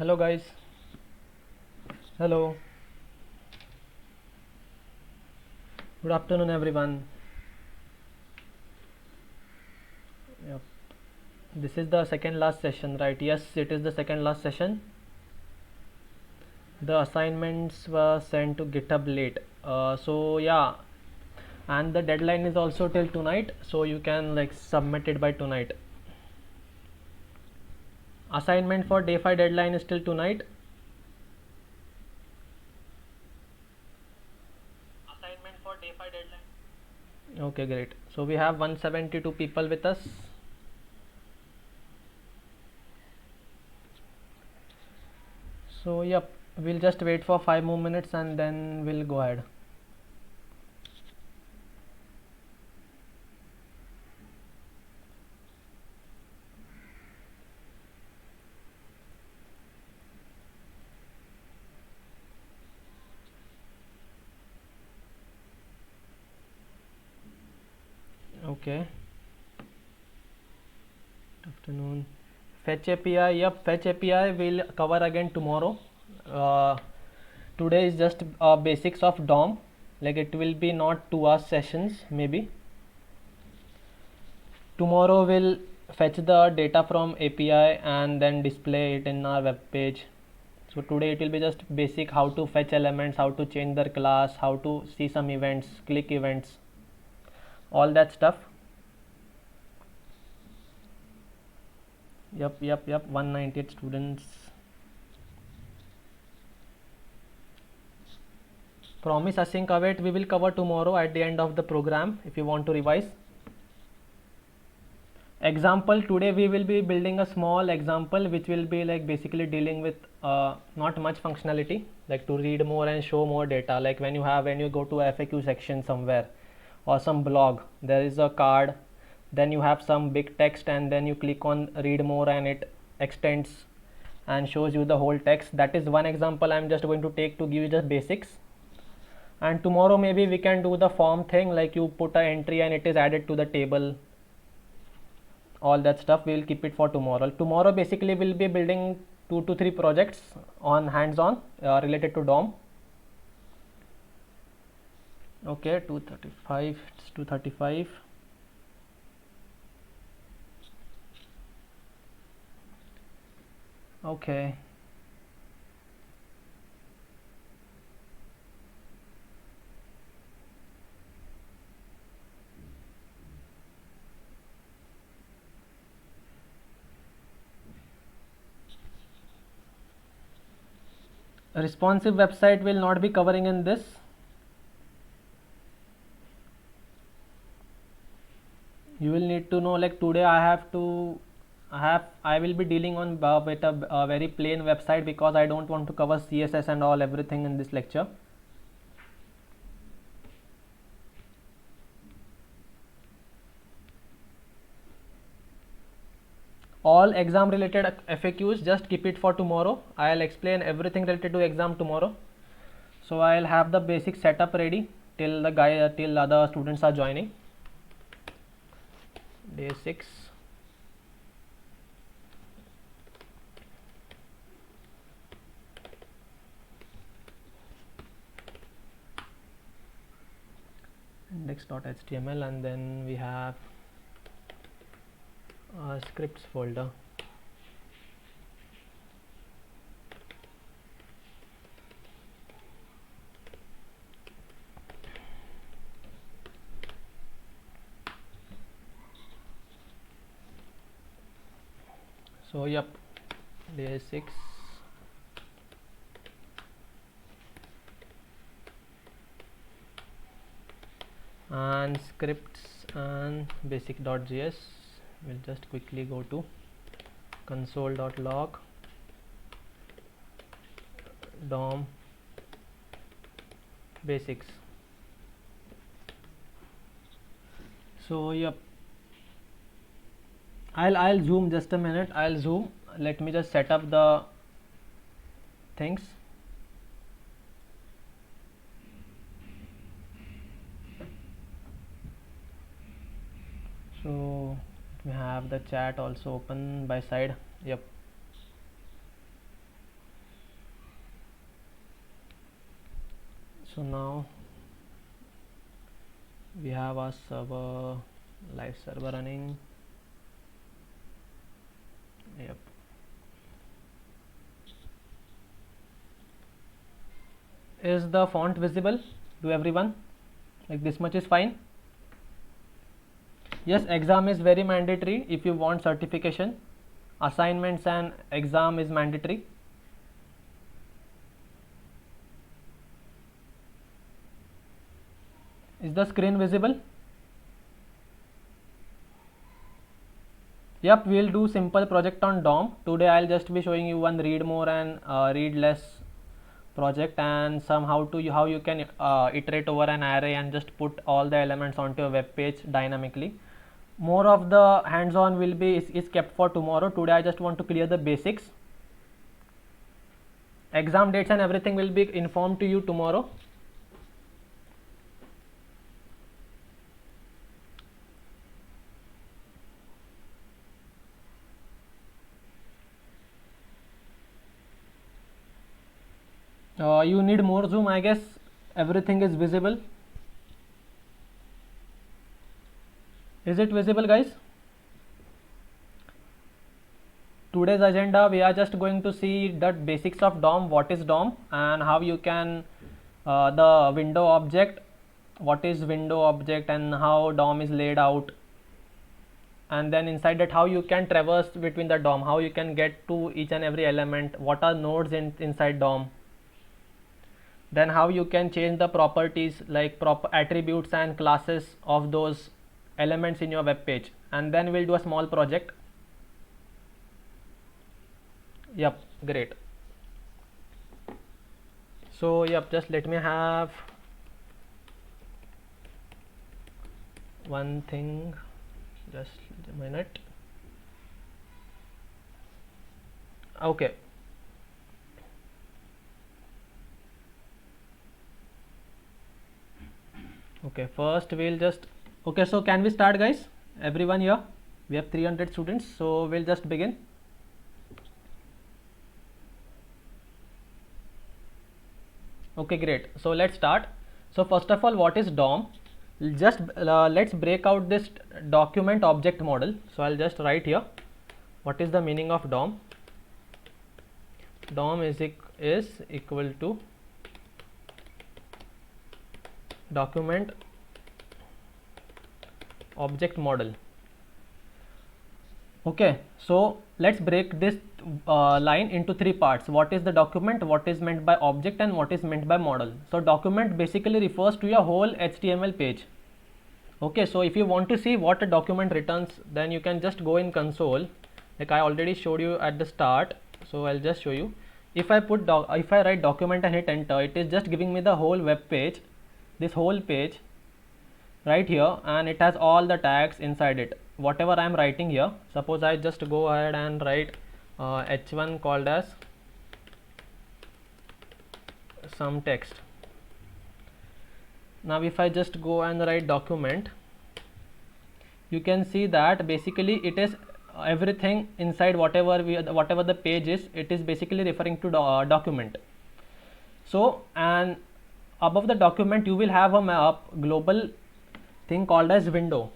Hello guys. Hello. Good afternoon everyone. Yep. This is the second last session, right? Yes, it is the second last session. The assignments were sent to GitHub late. So yeah, and the deadline is also till tonight, so you can like submit it by tonight. Assignment for day 5 deadline is till tonight. Assignment for day 5 deadline. Okay, great. So we have 172 people with us. So yep, we'll just wait for 5 more minutes and then we'll go ahead. Okay. Afternoon. Fetch API. Yep, Fetch API we'll cover again tomorrow. Today is just basics of DOM. Like it will be not 2 hour sessions maybe. Tomorrow we'll fetch the data from API and then display it in our web page. So today it will be just basic how to fetch elements, how to change their class, how to see some events, click events, all that stuff. Yep, 198 students. Promise async await we will cover tomorrow at the end of the program if you want to revise. Example, today we will be building a small example which will be like basically dealing with not much functionality, like to read more and show more data. Like when you go to FAQ section somewhere or some blog, there is a card, then you have some big text and then you click on read more and it extends and shows you the whole text. That is one example I'm just going to take to give you just basics. And tomorrow maybe we can do the form thing, like you put an entry and it is added to the table. All that stuff we will keep it for tomorrow. Basically we'll be building 2 to 3 projects on hands-on related to DOM. Okay, 235. It's 235. Okay. A responsive website will not be covering in this. You will need to know, like today I will be dealing on with a very plain website because I don't want to cover CSS and all everything in this lecture. All exam related FAQs just keep it for tomorrow. I'll explain everything related to exam tomorrow. So I'll have the basic setup ready till other students are joining. Day 6. Index.html and then we have scripts folder. So yep, day 6. And scripts and basic.js. We'll just quickly go to console.log DOM basics. So yep, I'll zoom just a minute. I'll zoom. Let me just set up the things. So we have the chat also open by side. Yep. So now we have our server, live server running. Yep. Is the font visible to everyone? Like this much is fine? Yes, exam is very mandatory if you want certification. Assignments and exam is mandatory. Is the screen visible? Yep, we'll do simple project on DOM. Today I'll just be showing you one read more and read less project, and some how you can iterate over an array and just put all the elements onto a web page dynamically. More of the hands-on will be is kept for tomorrow. Today I just want to clear the basics. Exam dates and everything will be informed to you tomorrow. You need more zoom, I guess. Everything is visible. Is it visible, guys? Today's agenda, we are just going to see the basics of DOM, what is DOM, and how you can the window object, what is window object and how DOM is laid out, and then inside that how you can traverse between the DOM, how you can get to each and every element, what are nodes inside DOM, then how you can change the properties like proper attributes and classes of those elements in your web page, and then we'll do a small project. Yep, great. So yep, just let me have one thing, just a minute. Okay. Okay, first we'll just, okay, so can we start, guys? Everyone here, we have 300 students, so we'll just begin. Okay, great. So let's start. So first of all, what is DOM? Just let's break out this document object model. So I'll just write here, what is the meaning of DOM? DOM is equal to document object model. Okay, so let's break this line into three parts. What is the document, what is meant by object, and what is meant by model. So document basically refers to your whole HTML page. Okay, so if you want to see what a document returns, then you can just go in console, like I already showed you at the start. So I'll just show you. If I put if I write document and hit enter, it is just giving me the whole web page, this whole page right here, and it has all the tags inside it. Whatever I am writing here, suppose I just go ahead and write h1 called as some text. Now if I just go and write document, you can see that basically it is everything inside whatever the page is, it is basically referring to document. So, and above the document you will have a global thing called as window.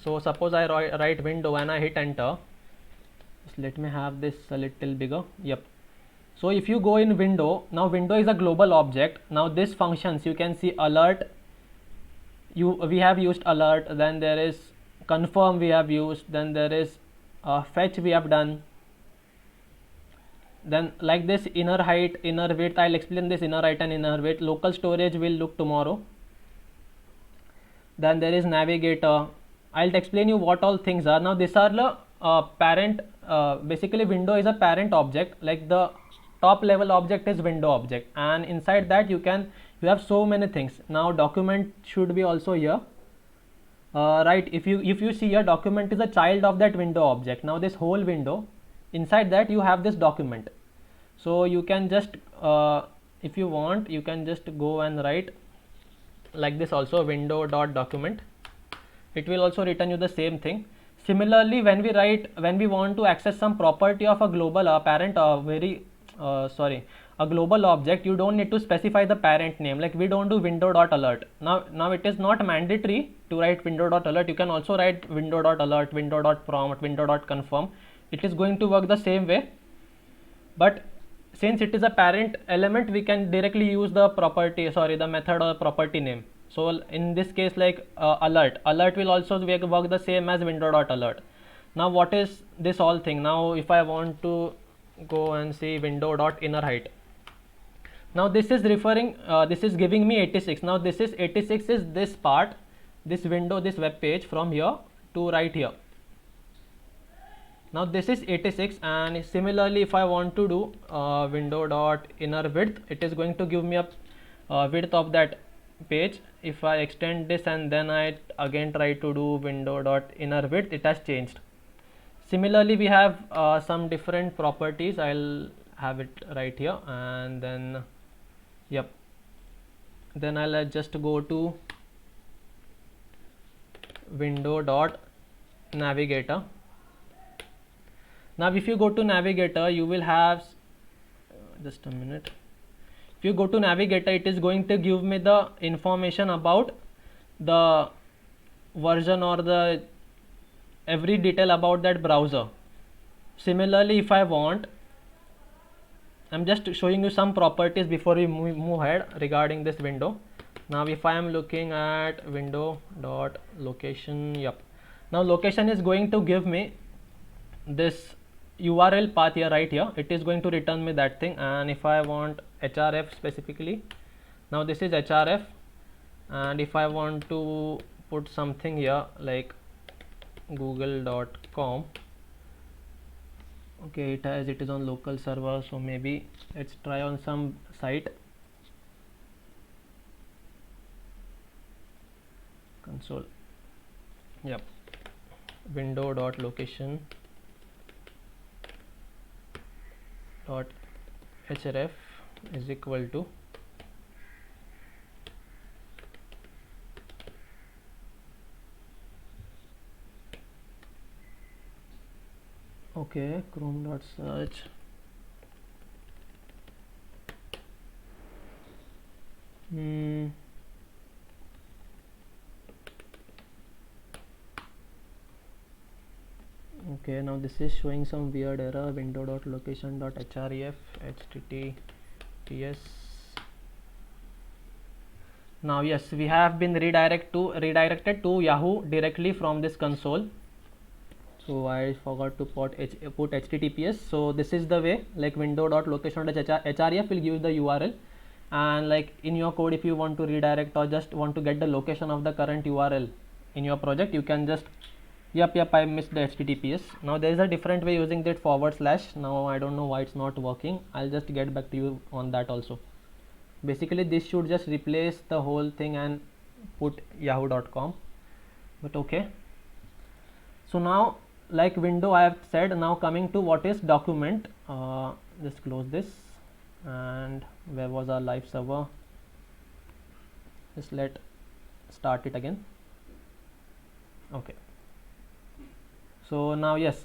So suppose I write window and I hit enter. Just let me have this a little bigger. Yep. So if you go in window, now window is a global object. Now this functions, you can see alert, we have used alert, then there is confirm we have used, then there is fetch we have done, then like this inner height, inner width, I'll explain this inner height and inner width. Local storage will look tomorrow. Then there is navigator. I'll explain you what all things are. Now these are the parent, basically window is a parent object, like the top level object is window object, and inside that you have so many things. Now document should be also here, right? If you see here, document is a child of that window object. Now this whole window, inside that you have this document. So you can just if you want, you can just go and write like this also, window dot document. It will also return you the same thing. Similarly, when we want to access some property of a global parent, a global object, you don't need to specify the parent name. Like we don't do window.alert. Now it is not mandatory to write window.alert. You can also write window.alert, window.prompt, window.confirm. It is going to work the same way. But since it is a parent element, we can directly use the the method or property name. So in this case, like alert will also work the same as window.alert. Now what is this all thing? Now if I want to go and see window.innerHeight, now this is referring, this is giving me 86. Now this is 86 is this part, this window, this web page from here to right here. Now this is 86, and similarly if I want to do window.innerWidth, it is going to give me a width of that page. If I extend this and then I again try to do window.innerWidth, it has changed. Similarly, we have some different properties. I'll have it right here, and then yep, then I'll just go to window.navigator. Now if you go to navigator, you will have, just a minute, if you go to navigator, it is going to give me the information about the version or the every detail about that browser. Similarly, if I want, I'm just showing you some properties before we move ahead regarding this window. Now if I am looking at window.location, yep, now location is going to give me this URL path here, right here. It is going to return me that thing. And if I want href specifically, now this is href, and if I want to put something here like google.com, okay, it is on local server, so maybe let's try on some site. Console, yep, window.location .href is equal to okay, chrome.search, okay, now this is showing some weird error, window.location.href https. Now yes, we have been redirected to Yahoo directly from this console. So I forgot to put https. So this is the way, like window.location.href will give the URL, and like in your code, if you want to redirect or just want to get the location of the current URL in your project, you can just yep, I missed the https. Now there is a different way using that /. Now I don't know why it's not working. I'll just get back to you on that also. Basically this should just replace the whole thing and put yahoo.com, but okay. So now, like window I have said, now coming to what is document. Just close this, and where was our live server? Just let start it again. Okay, so now yes,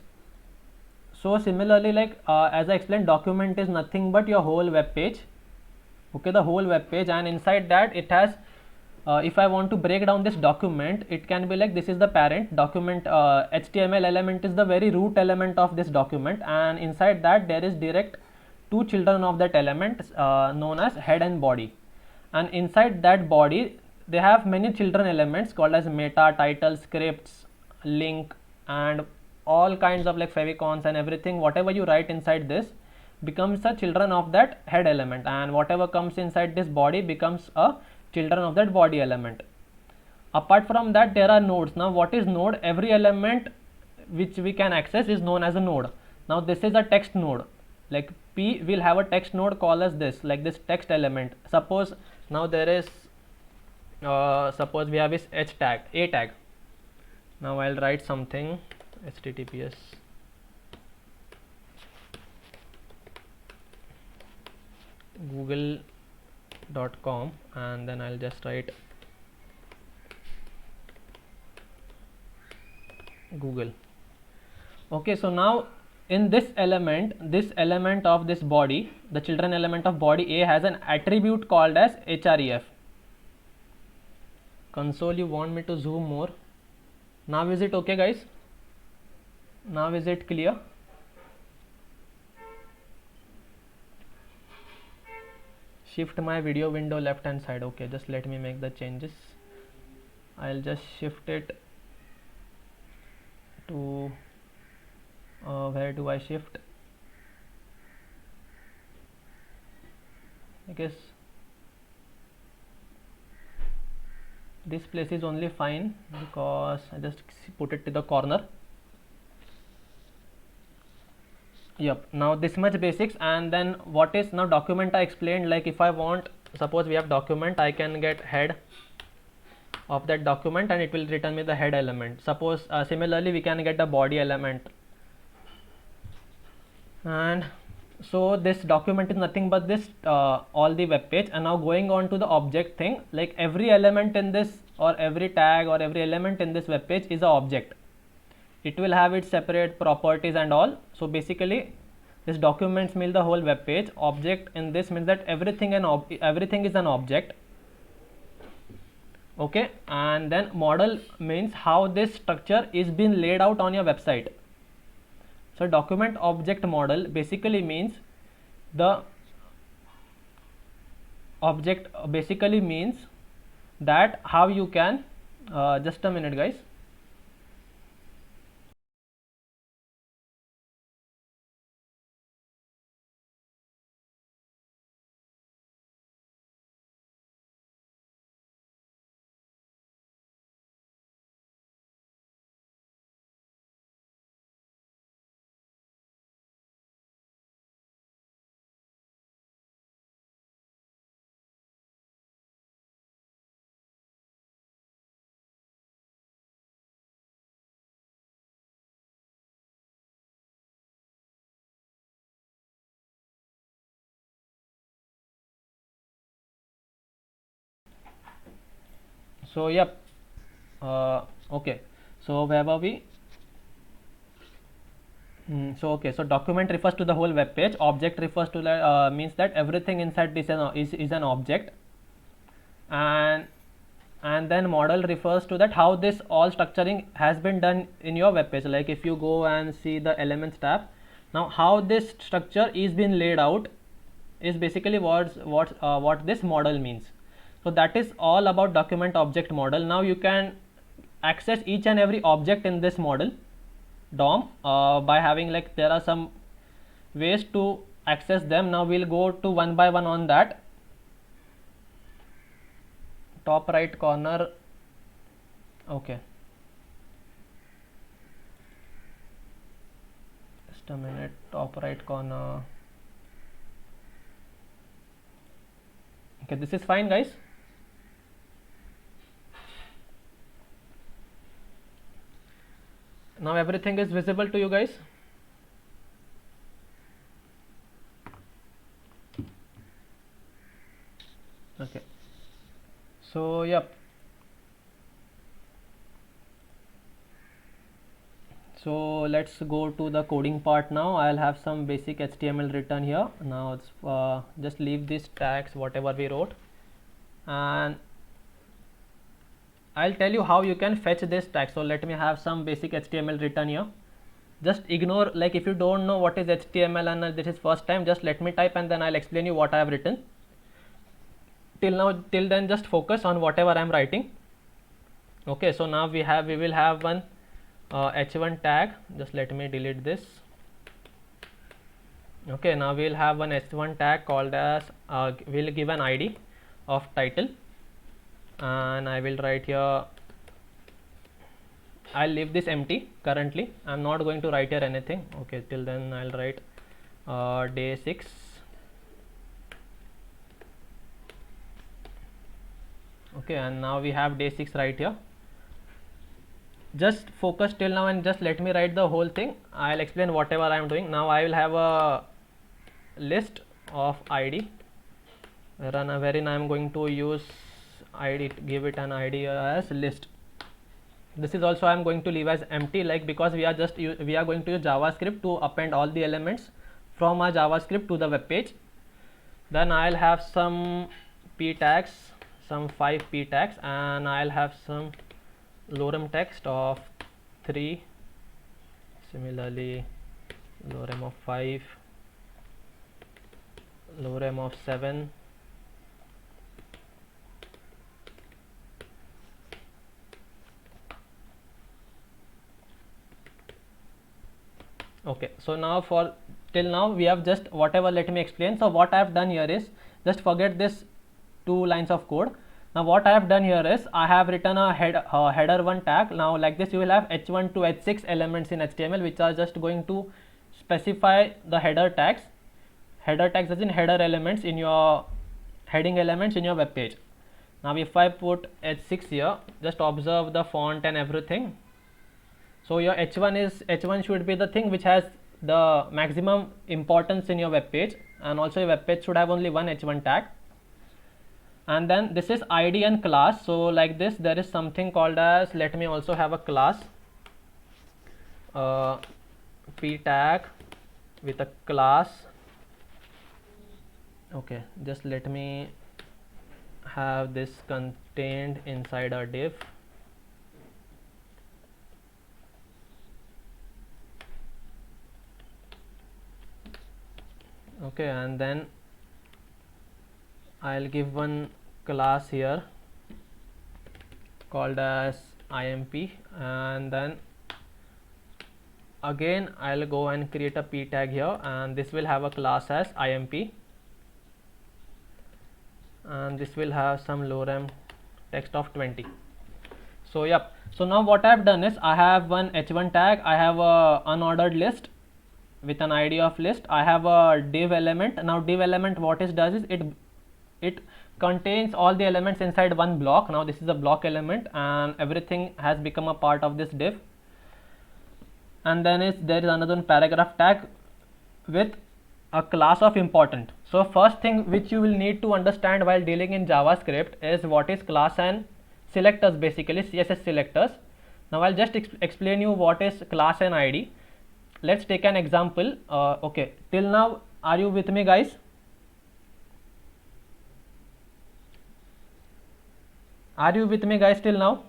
so similarly, like as I explained, document is nothing but your whole web page. Okay, the whole web page, and inside that it has if I want to break down this document, it can be like, this is the parent document, HTML element is the very root element of this document, and inside that there is direct two children of that element known as head and body, and inside that body they have many children elements called as meta, title, scripts, link, and all kinds of like favicons and everything. Whatever you write inside this becomes a children of that head element, and whatever comes inside this body becomes a children of that body element. Apart from that, there are nodes. Now what is node? Every element which we can access is known as a node. Now this is a text node, like P will have a text node called as this, like this text element. Suppose now there is suppose we have this h tag, a tag. Now I'll write something, https google.com, and then I'll just write Google. Okay, so now in this element of this body, the children element of body A has an attribute called as href. Console, you want me to zoom more? Now is it okay, guys? Now is it clear? Shift my video window left hand side. Okay, just let me make the changes. I'll just shift it to where do I shift? I guess this place is only fine because I just put it to the corner. Yep, now this much basics. And then what is now document? I explained, like if I want, suppose we have document, I can get head of that document and it will return me the head element. Suppose similarly we can get the body element. And so this document is nothing but this all the web page. And now going on to the object thing, like every element in this, or every tag or every element in this web page is an object. It will have its separate properties and all. So basically this documents mean the whole web page. Object in this means that everything is an object. Okay, and then model means how this structure is being laid out on your website. So document object model basically means the object basically means that how you can just a minute, guys. So yep, okay, so where were we? So okay, so document refers to the whole web page. Object refers to the means that everything inside this is an object, and then model refers to that how this all structuring has been done in your web page. Like if you go and see the elements tab, now how this structure is being laid out is basically what this model means. So that is all about document object model. Now you can access each and every object in this model DOM by having, like, there are some ways to access them. Now we'll go to one by one on that. Top right corner. Okay, just a minute. Top right corner. Okay, this is fine, guys. Now everything is visible to you guys. Okay, so yep, so let's go to the coding part now. I'll have some basic HTML written here. Now it's just leave these tags whatever we wrote, and I'll tell you how you can fetch this tag. So let me have some basic HTML written here. Just ignore, like if you don't know what is HTML and this is first time, just let me type and then I'll explain you what I have written. Till then just focus on whatever I am writing. Okay, so now we will have one h1 tag. Just let me delete this. Okay, now we'll have one h1 tag called as we'll give an ID of title, and I will write here, I'll leave this empty currently. I'm not going to write here anything. Okay, till then I'll write day 6. Okay, and now we have day 6 right here. Just focus till now and just let me write the whole thing. I'll explain whatever I am doing. Now I will have a list of ID wherein I am going to use ID, give it an ID as list. this is also I am going to leave as empty, like because we are going to use JavaScript to append all the elements from our JavaScript to the web page. Then I'll have some p tags, some 5 p tags, and I'll have some lorem text of 3, similarly lorem of 5, lorem of 7, okay. So now for till now we have just whatever, let me explain. So what I have done here is, just forget this 2 lines of code. Now what I have done here is, I have written a header 1 tag. Now like this you will have h1 to h6 elements in HTML, which are just going to specify the header tags. Header tags as in header elements in your heading elements in your web page. Now if I put h6 here, just observe the font and everything. So your h1 should be the thing which has the maximum importance in your web page, and also your web page should have only one h1 tag. And then this is id and class. So like this there is something called as, let me also have a class p tag with a class. Okay, just let me have this contained inside a div. Okay, and then I'll give one class here called as imp, and then again I'll go and create a p tag here, and this will have a class as imp, and this will have some lorem text of 20. So yep, so now what I have done is, I have one h1 tag, I have a unordered list with an id of list, I have a div element. Now div element, what it does is it contains all the elements inside one block. Now this is a block element, and everything has become a part of this div. And then there is another paragraph tag with a class of important. So first thing which you will need to understand while dealing in JavaScript is what is class and selectors, basically CSS selectors. Now I'll just explain you what is class and id. Let's take an example. Okay, till now are you with me, guys? Are you with me, guys, till now?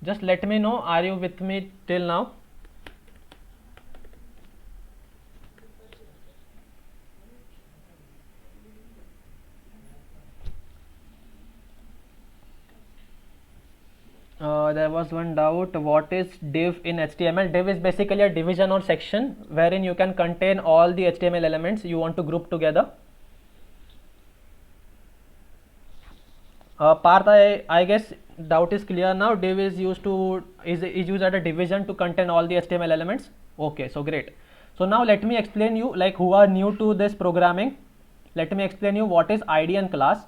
Just let me know, are you with me till now? There was one doubt, what is div in HTML? Div is basically a division or section wherein you can contain all the HTML elements you want to group together. Parth, I guess doubt is clear now. Div is used as a division to contain all the HTML elements. Okay, so great. So now let me explain you, like who are new to this programming, let me explain you what is id and class.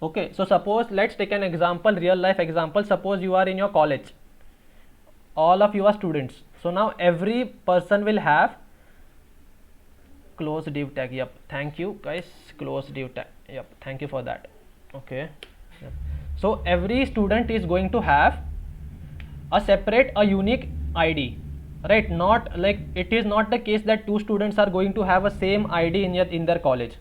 Okay, so suppose, let's take an example, real life example. Suppose you are in your college, all of you are students. So now every person will have close div tag. Yep, thank you guys, close div tag. Yep, thank you for that. Okay, yep. So every student is going to have a unique id, right? Not like, it is not the case that 2 students are going to have a same id in their college.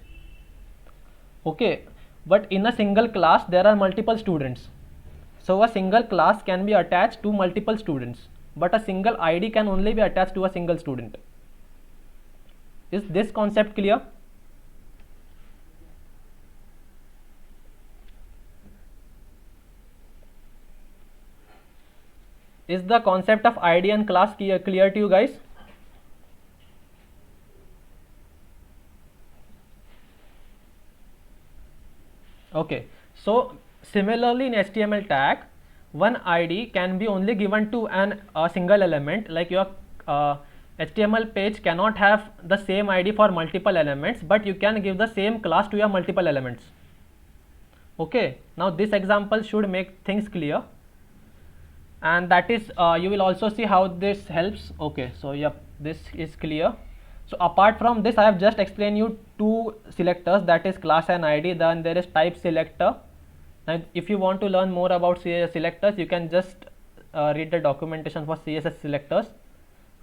Okay, but in a single class there are multiple students, so a single class can be attached to multiple students, but a single id can only be attached to a single student. Is this concept clear? Is the concept of id and class clear to you guys? Okay, so similarly in HTML tag, one id can be only given to a single element. Like your HTML page cannot have the same id for multiple elements, but you can give the same class to your multiple elements. Okay, now this example should make things clear, and that is you will also see how this helps. Okay, so yep, this is clear. So apart from this, I have just explained you two selectors, that is class and ID. Then there is type selector. And if you want to learn more about CSS selectors, you can just read the documentation for CSS selectors,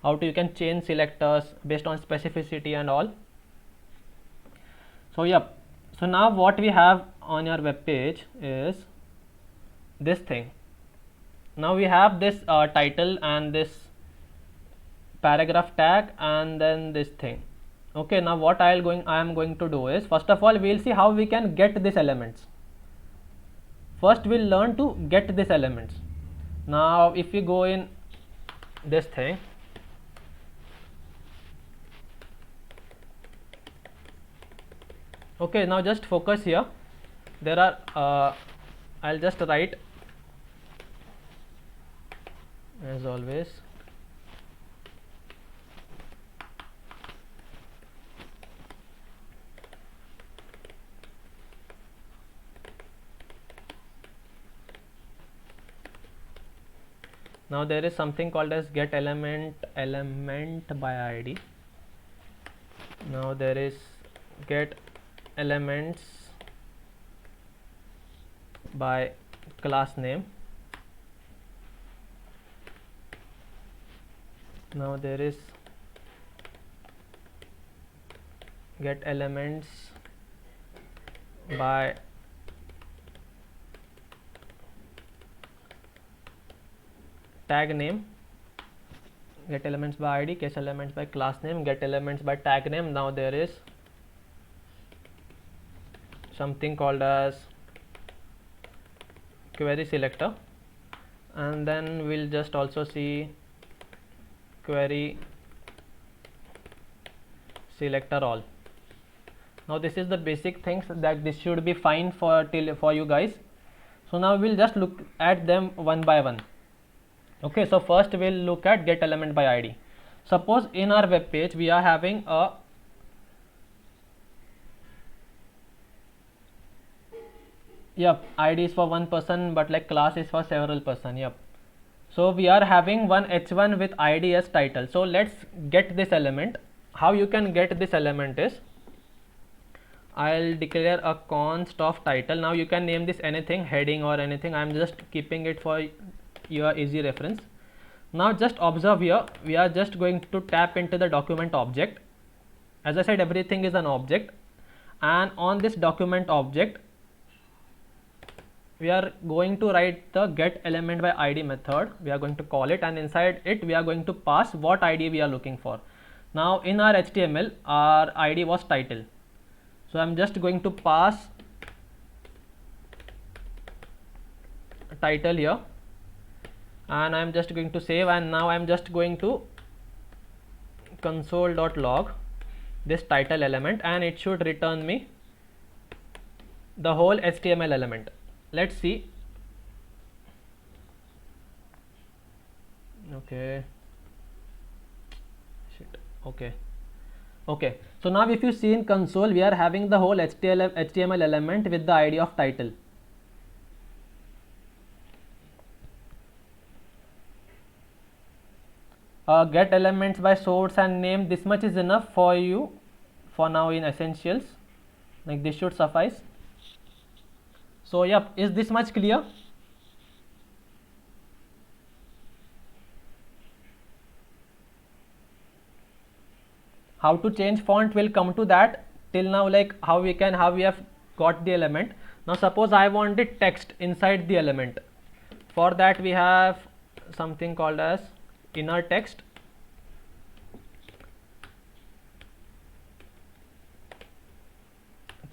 how to you can change selectors based on specificity and all. So yep, so now what we have on your web page is this thing. Now we have this title and this paragraph tag and then this thing. Okay, now what I am going to do is, first of all we will see how we can get these elements. First we'll learn to get these elements. Now if we go in this thing, okay, now just focus here. There are I'll just write as always. Now there is something called as get element by ID. Now there is get elements by class name. Now there is get elements by tag name, get elements by ID, get elements by class name, get elements by tag name. Now there is something called as query selector, and then we'll just also see query selector all. Now this is the basic things that this should be fine for you guys. So now we'll just look at them one by one. Okay, so first we'll look at get element by ID. Suppose in our web page we are having a ID is for one person, but like class is for several person. So we are having one h1 with ID as title. So let's get this element. How you can get this element is, I'll declare a const of title. Now you can name this anything, heading or anything. I'm just keeping it for your easy reference. Now just observe here, we are just going to tap into the document object. As I said, everything is an object, and on this document object we are going to write the get element by ID method. We are going to call it, and inside it we are going to pass what ID we are looking for. Now in our HTML our ID was title, so I'm just going to pass title here, and I'm just going to save, and now I'm just going to console.log this title element, and it should return me the whole HTML element. Let's see. Okay, shit. Okay, so now if you see in console, we are having the whole HTML element with the ID of title. Get elements by source and name, this much is enough for you for now in essentials, like this should suffice. So yep, is this much clear? How to change font, will come to that. Till now, like how we have got the element. Now suppose I wanted text inside the element. For that we have something called as inner text.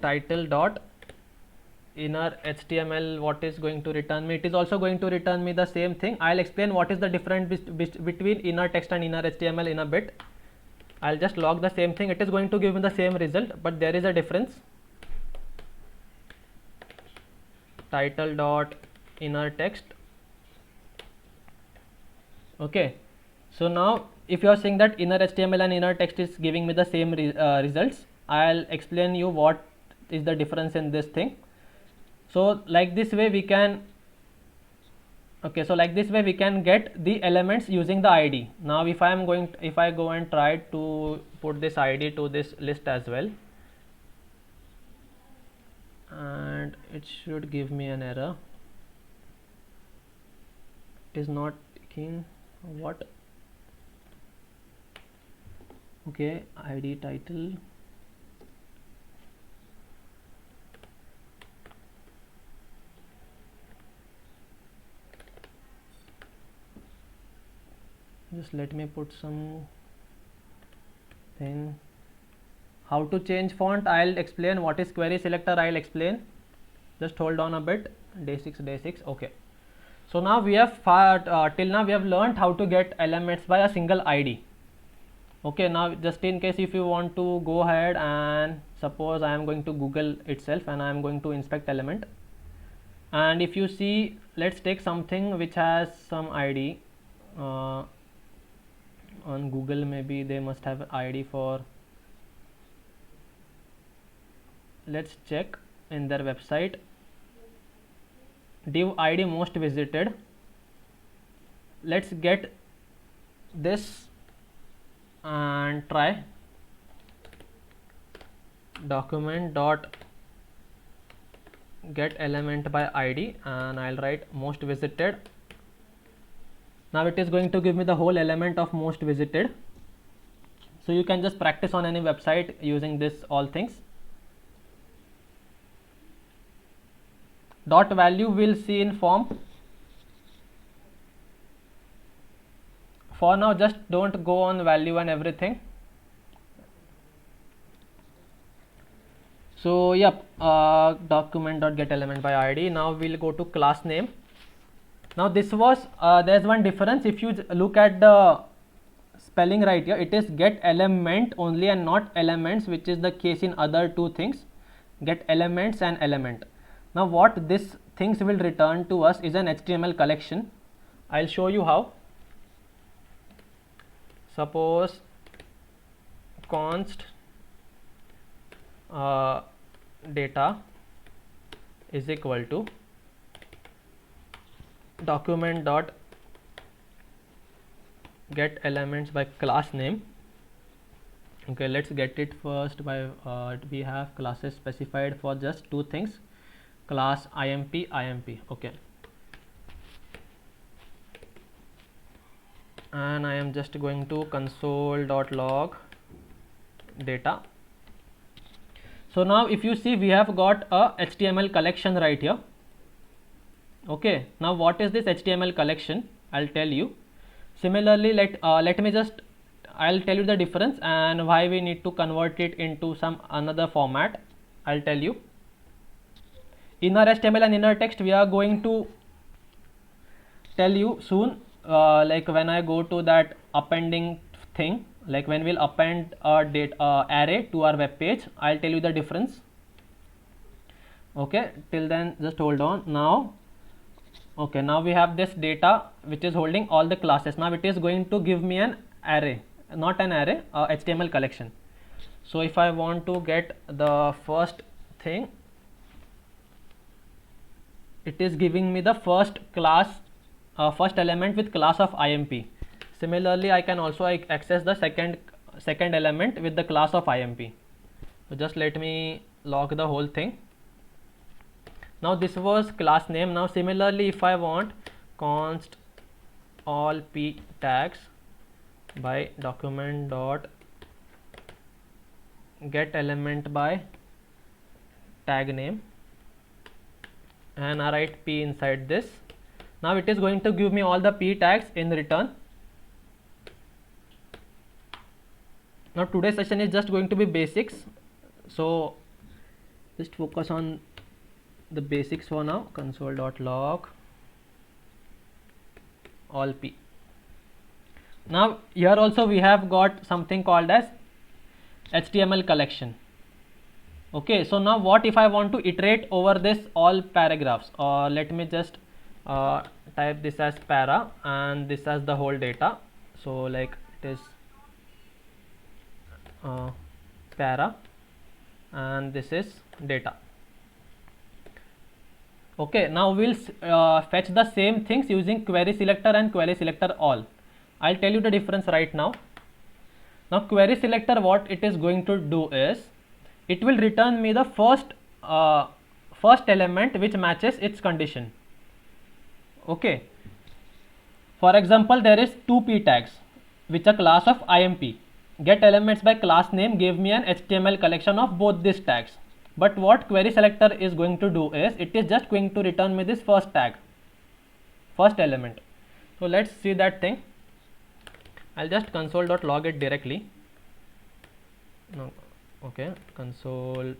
Title dot inner HTML, what is going to return me? It is also going to return me the same thing. I'll explain what is the difference between inner text and inner HTML in a bit. I'll just log the same thing. It is going to give me the same result, but there is a difference. Title dot inner text. Okay, so now if you are saying that inner HTML and inner text is giving me the same results, I'll explain you what is the difference in this thing. So like this way we can Okay, so like this way we can get the elements using the id. Now if I go and try to put this id to this list as well, and it should give me an error. It is not taking what. Okay, id title. Just let me put some thing. How to change font, I'll explain. What is query selector, I'll explain. Just hold on a bit. Day 6. Okay, so now we have till now we have learned how to get elements by a single id. Okay, now just in case if you want to go ahead and suppose I am going to Google itself and I am going to inspect element, and if you see, let's take something which has some id. On Google maybe they must have id for, let's check in their website, div id most visited. Let's get this and try document dot get element by id, and I'll write most visited. Now it is going to give me the whole element of most visited. So you can just practice on any website using this all things. Dot value we'll see in form. For now just don't go on value and everything. So yep, document dot get element by id. Now we'll go to class name. Now this was there's one difference. If you look at the spelling right here, it is get element only and not elements, which is the case in other two things, get elements and element. Now what this things will return to us is an HTML collection. I'll show you how. Suppose const data is equal to document dot get elements by class name. Okay, let's get it first by we have classes specified for just two things, class imp. Okay, and I am just going to console.log data. So now if you see, we have got a HTML collection right here. Okay, now what is this HTML collection? I'll tell you. Similarly, let me just, I'll tell you the difference and why we need to convert it into some another format. I'll tell you. Inner HTML and inner text we are going to tell you soon. Like when I go to that appending thing, like when we'll append a array to our web page, I'll tell you the difference. Okay, till then just hold on. Now okay, now we have this data which is holding all the classes. Now it is going to give me an array, not an array, HTML collection. So if I want to get the first thing, it is giving me the first class, first element with class of imp. Similarly, I can also access the second element with the class of imp. So just let me log the whole thing. Now this was class name. Now similarly, if I want const all p tags by document dot get element by tag name, and I write p inside this. Now it is going to give me all the p tags in return. Now today's session is just going to be basics, so just focus on the basics for now. Console.log all p. Now here also we have got something called as HTML collection. Okay, so now what if I want to iterate over this all paragraphs, or let me just type this as para and this as the whole data. So like it is para and this is data. Okay, now we'll fetch the same things using query selector and query selector all. I'll tell you the difference right now. Now query selector, what it is going to do is it will return me the first element which matches its condition. Okay, for example, there is two p tags which a class of IMP. Get elements by class name gave me an HTML collection of both these tags. But what query selector is going to do is it is just going to return me this first tag, first element. So let's see that thing. I'll just console.log it directly. No, okay, console.log.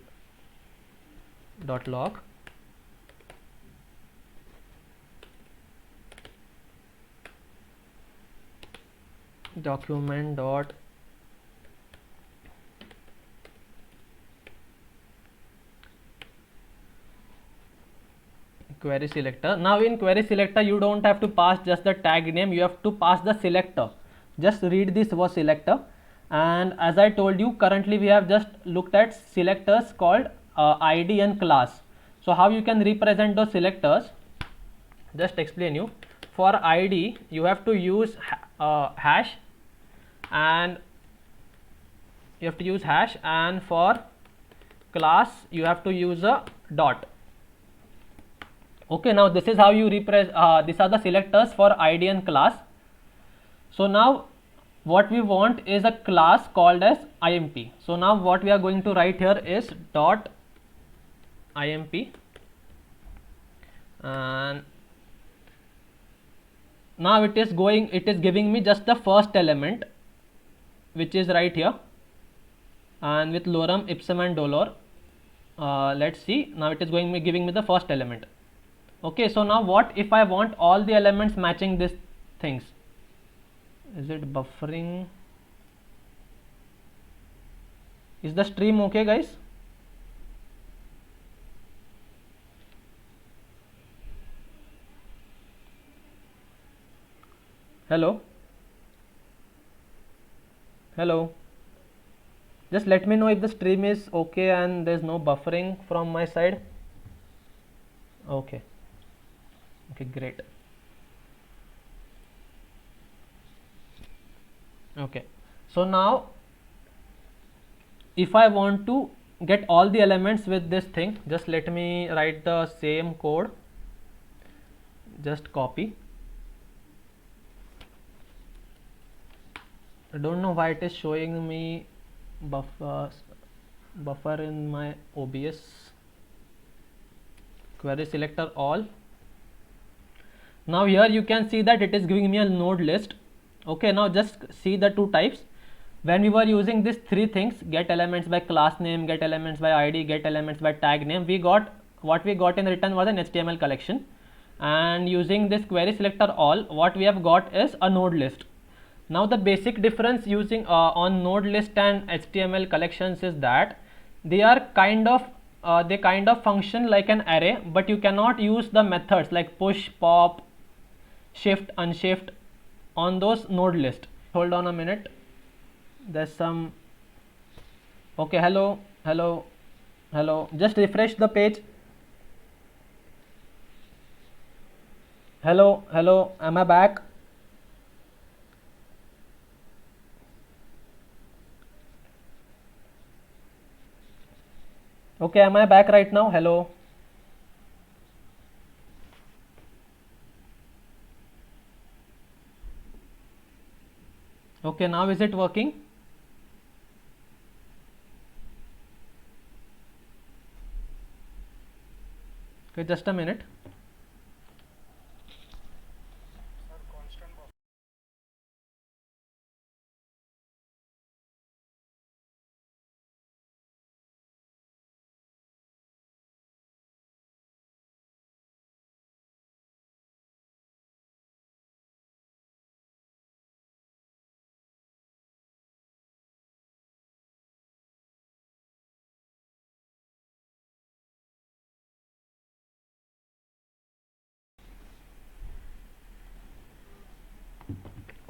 Document dot query selector. Now in query selector you don't have to pass just the tag name, you have to pass the selector. Just read this was selector, and as I told you, currently we have just looked at selectors called ID and class. So how you can represent those selectors, just explain you. For ID you have to use hash, and for class you have to use a dot. Okay, now this is how you represent, these are the selectors for ID and class. So now what we want is a class called as IMP. So now what we are going to write here is dot IMP, and now it is giving me just the first element which is right here, and with lorem ipsum and dolor. Let's see, now it is giving me the first element. Okay, so now what if I want all the elements matching these things? Is it buffering? Is the stream okay, guys? Hello? Hello? Just let me know if the stream is okay and there's no buffering from my side. Okay. Okay, great. Okay, so now if I want to get all the elements with this thing, just let me write the same code, just copy. I don't know why it is showing me buffer in my OBS. Query selector all. Now here you can see that it is giving me a node list. Okay, now just see the two types. When we were using these three things, get elements by class name, get elements by ID, get elements by tag name, what we got in return was an HTML collection. And using this query selector all, what we have got is a node list. Now the basic difference using on node list and HTML collections is that they are kind of function like an array, but you cannot use the methods like push, pop, shift, unshift on those node list. Hold on a minute, there's some. Okay, hello, just refresh the page. Hello, am I back? Okay, am I back right now? Hello. Okay, now is it working? Okay, just a minute.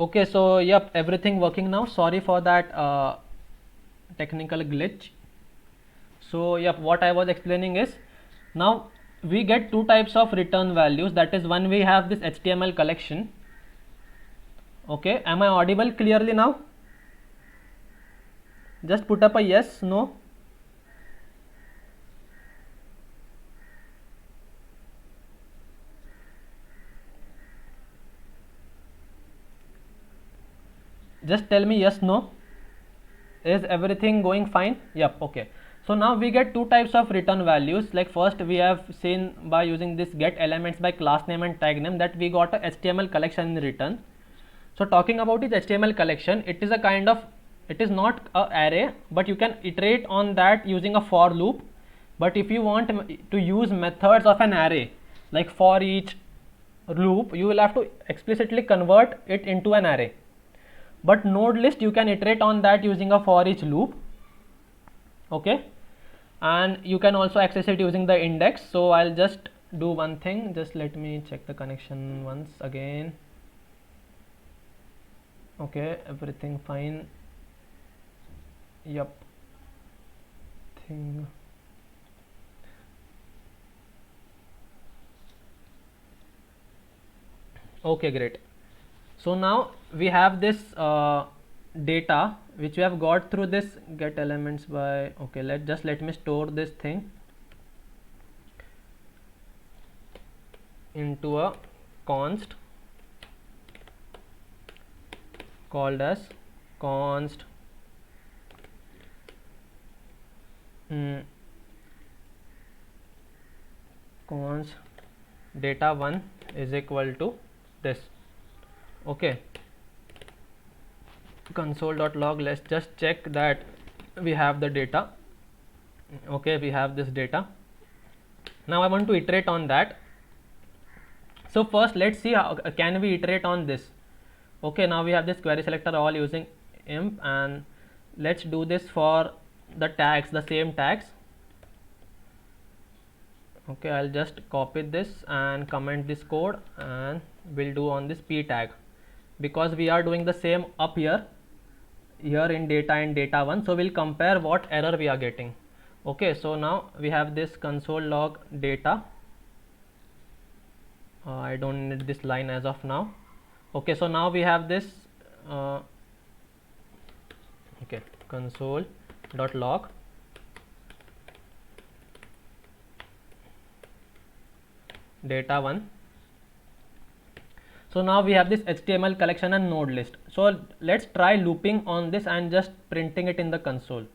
Okay, so yep, everything working now. Sorry for that technical glitch. So yep, what I was explaining is, now we get two types of return values. That is, one, we have this HTML collection. Okay, am I audible clearly now? Just put up a yes, no. Just tell me yes, no. Is everything going fine? Yep. Okay, so now we get two types of return values. Like first, we have seen by using this get elements by class name and tag name that we got a HTML collection in return. So talking about this HTML collection, it is a kind of, it is not a array, but you can iterate on that using a for loop. But if you want to use methods of an array like for each loop, you will have to explicitly convert it into an array. But node list, you can iterate on that using a for each loop. Okay, and you can also access it using the index. So I'll just do one thing, just let me check the connection once again. Okay, everything fine. Yep, thing. Okay, great. So now we have this data which we have got through this get elements by, okay, let me store this thing into a const called as const const data1 is equal to this. Okay, console.log, let's just check that we have the data. Okay, we have this data. Now I want to iterate on that. So first let's see how can we iterate on this. Okay, now we have this query selector all using imp, and let's do this for the tags, the same tags. Okay, I'll just copy this and comment this code, and we'll do on this p tag, because we are doing the same up here in data and data1. So we'll compare what error we are getting. Okay, so now we have this console log data. I don't need this line as of now. Okay, so now we have this okay, console.log data1. So now we have this HTML collection and node list. So let's try looping on this and just printing it in the console.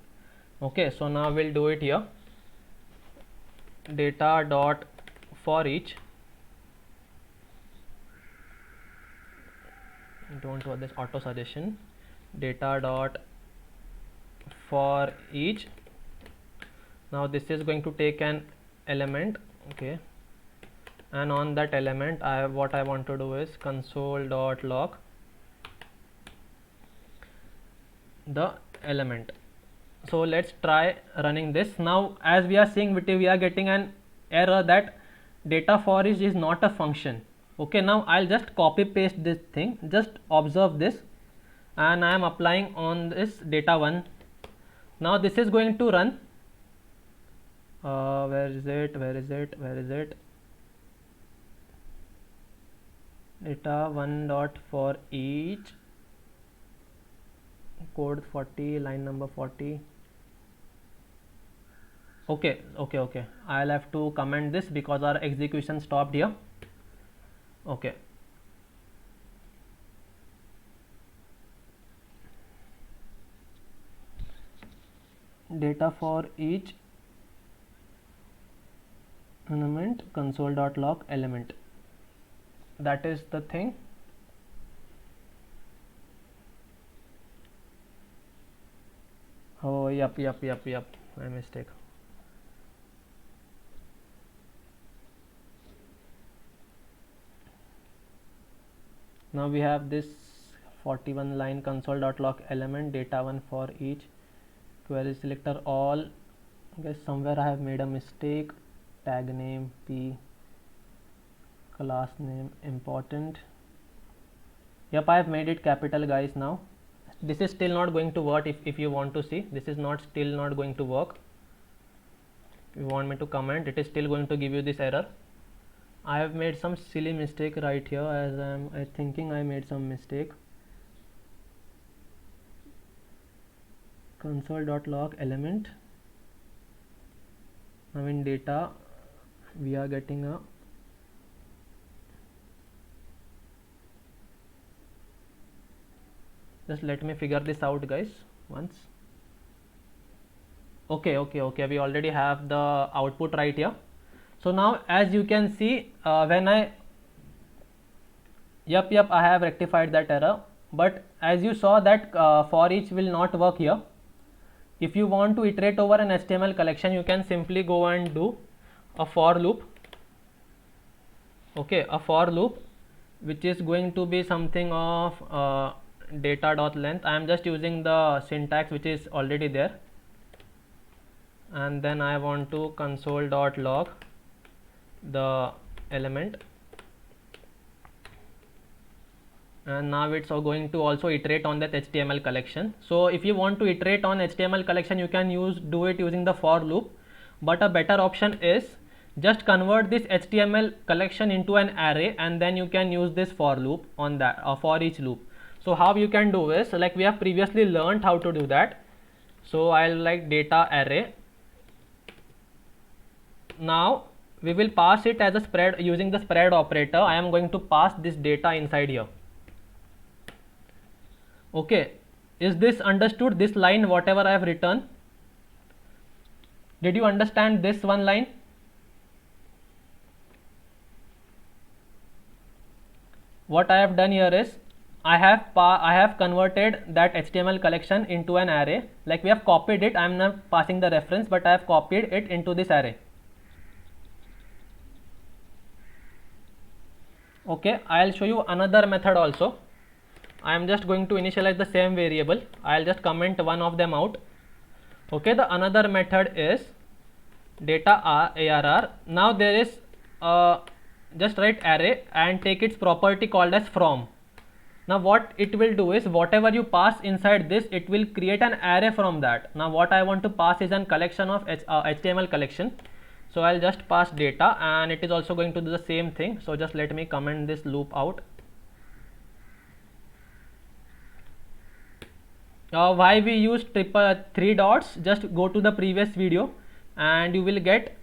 Okay, so now we'll do it here. Data dot for each. Don't want this auto suggestion. Data dot for each. Now this is going to take an element. Okay, and on that element what I want to do is console.log the element. So let's try running this. Now as we are seeing, we are getting an error that data for each is not a function. Okay, now I'll just copy paste this thing, just observe this, and I am applying on this data1. Now this is going to run. Where is it? Data1 dot for each, code 40, line number 40. Okay, I'll have to comment this because our execution stopped here. Okay, data for each element, console.log element. That is the thing. Oh, yep, my mistake. Now we have this 41 line console.log element, data1 for each, query selector all. I guess somewhere I have made a mistake. Tag name p, class name important. Yep, I have made it capital, guys. Now this is still not going to work. If you want to see, this is still not going to work. If you want me to comment, it is still going to give you this error. I have made some silly mistake right here, as I thinking I made some mistake. Console.log element. Now in data we are getting a just let me figure this out, guys, once. Okay, we already have the output right here. So now as you can see, when I I have rectified that error, but as you saw that for each will not work here. If you want to iterate over an HTML collection, you can simply go and do a for loop. Okay, a for loop which is going to be something of data.length. I am just using the syntax which is already there, and then I want to console.log the element, and now it's going to also iterate on that HTML collection. So if you want to iterate on HTML collection, you can do it using the for loop, but a better option is just convert this HTML collection into an array, and then you can use this for loop on that, or for each loop. So how you can do is, like we have previously learned how to do that. So I'll like data array. Now we will pass it as a spread using the spread operator. I am going to pass this data inside here. Okay, is this understood, this line whatever I have written? Did you understand this one line? What I have done here is I have converted that HTML collection into an array. Like we have copied it. I am not passing the reference, but I have copied it into this array. Okay, I'll show you another method also. I am just going to initialize the same variable. I'll just comment one of them out. Okay, the another method is data arr. Now there is just write array and take its property called as from. Now what it will do is, whatever you pass inside this, it will create an array from that. Now what I want to pass is a collection of HTML collection. So I'll just pass data, and it is also going to do the same thing. So just let me comment this loop out. Why we use 3 dots, just go to the previous video and you will get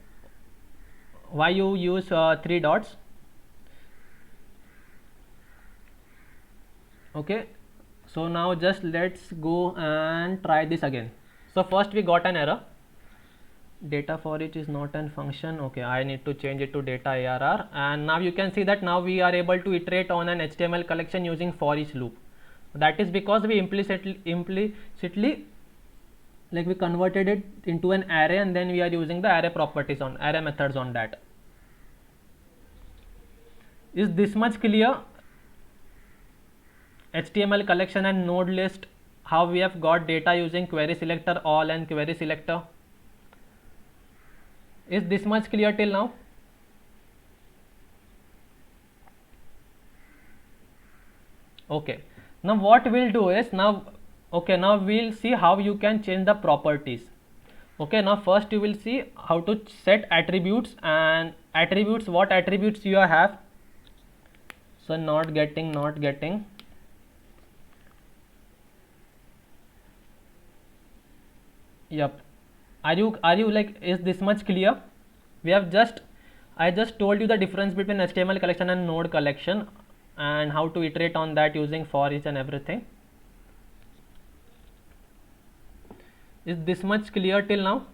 why you use 3 dots. Okay, so now just let's go and try this again. So first we got an error, data for each is not an function. Okay, I need to change it to data arr, and now you can see that now we are able to iterate on an HTML collection using for each loop. That is because we implicitly like we converted it into an array, and then we are using the array properties on array methods on that. Is this much clear? HTML collection and node list, how we have got data using query selector all and query selector. Is this much clear till now? Okay, now what we'll do is, now we'll see how you can change the properties. Okay, now first you will see how to set attributes, and attributes, what attributes you have. So not getting. Yep, are you like, is this much clear? We have I just told you the difference between HTML collection and node collection, and how to iterate on that using for each and everything. Is this much clear till now?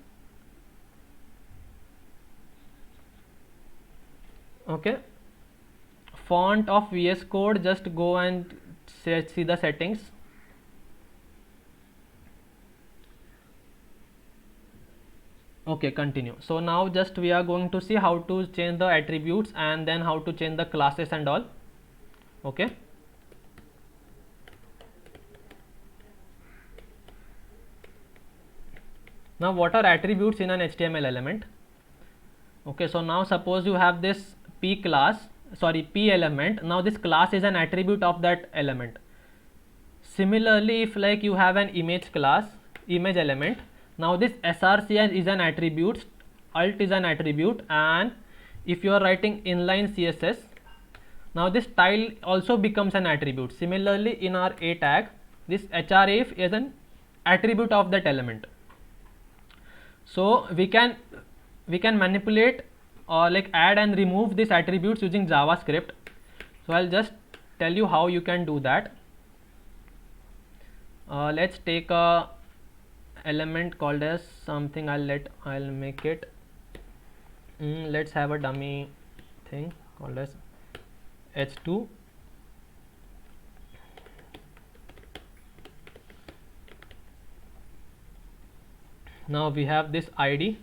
Okay, font of VS Code, just go and see the settings. Okay, continue. So now just we are going to see how to change the attributes, and then how to change the classes and all. Okay, now what are attributes in an HTML element? Okay, so now suppose you have this P element. Now this class is an attribute of that element. Similarly, if like you have an image element, now this src is an attribute alt is an attribute, and if you are writing inline CSS, now this style also becomes an attribute. Similarly, in our a tag, this href is an attribute of that element. So we can manipulate or like add and remove these attributes using JavaScript. So I'll just tell you how you can do that. Let's take a element called as something. I'll make it. Let's have a dummy thing called as h2. Now we have this ID,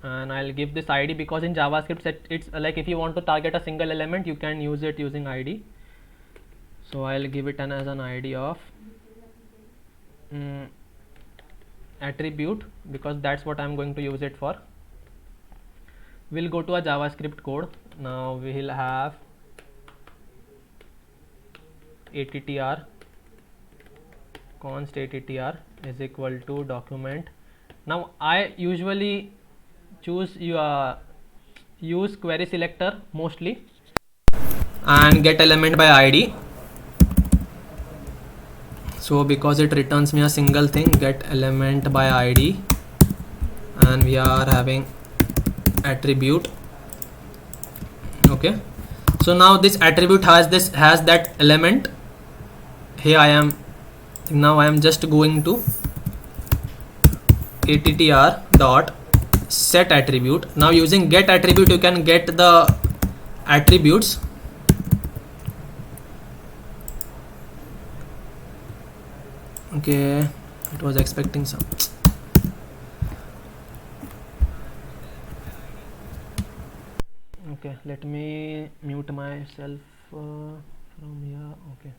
and I'll give this ID because in JavaScript it's like if you want to target a single element, you can use it using ID. So I'll give it as an ID of attribute, because that's what I'm going to use it for. We'll go to a JavaScript code. Now we'll have attr const attr is equal to document. Now I usually use query selector mostly and get element by ID. So because it returns me a single thing, get element by ID, and we are having attribute. Okay, so now this attribute has that element. Here I am just going to attr dot set attribute. Now using get attribute, you can get the attributes. Okay, it was expecting some. Okay, let me mute myself from here. Okay,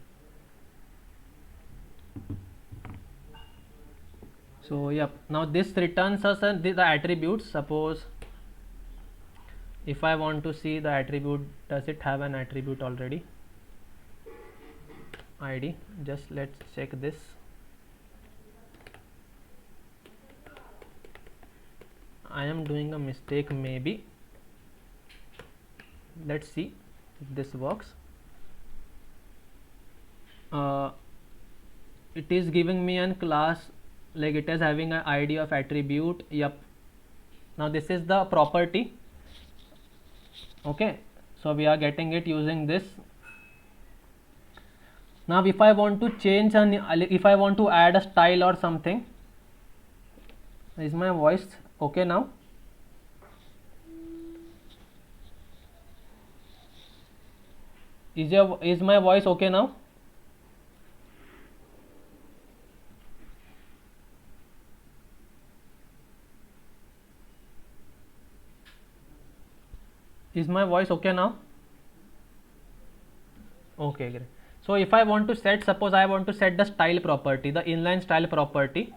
so yep, now this returns us the attributes. Suppose if I want to see the attribute, does it have an attribute already? ID, just let's check this. I am doing a mistake maybe. Let's see if this works. It is giving me an class, like it is having an ID of attribute. Yep, now this is the property. Okay, so we are getting it using this. Now if I want to change if I want to add a style or something, is my voice okay now? Is my voice okay now? Is my voice okay now? Okay, great. So if I want to set, suppose I want to set the style property, the inline style property.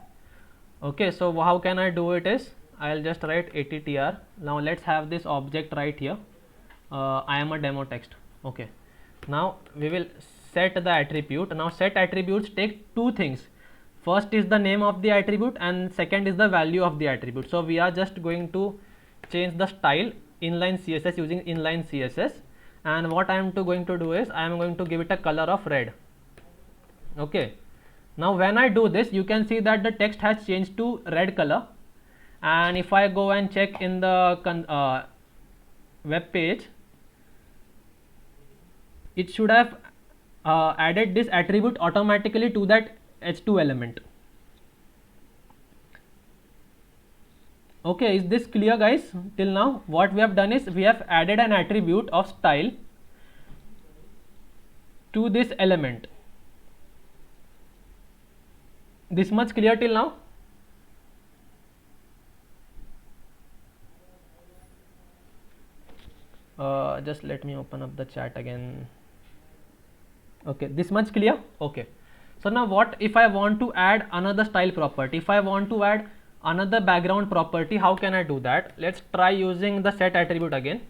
Okay, so how can I do it is, I'll just write attr. Now let's have this object right here. I am a demo text. Okay, now we will set the attribute. Now set attributes take two things. First is the name of the attribute, and second is the value of the attribute. So we are just going to change the style inline CSS using inline CSS, and what I am going to do is I am going to give it a color of red. Okay, now when I do this, you can see that the text has changed to red color, and if I go and check in the web page, it should have added this attribute automatically to that h2 element. Okay, is this clear guys? Till now what we have done is we have added an attribute of style to this element. This much clear till now? Just let me open up the chat again. Okay, this much clear? Okay, so now what if I want to add another style property? If I want to add another background property, how can I do that? Let's try using the set attribute again.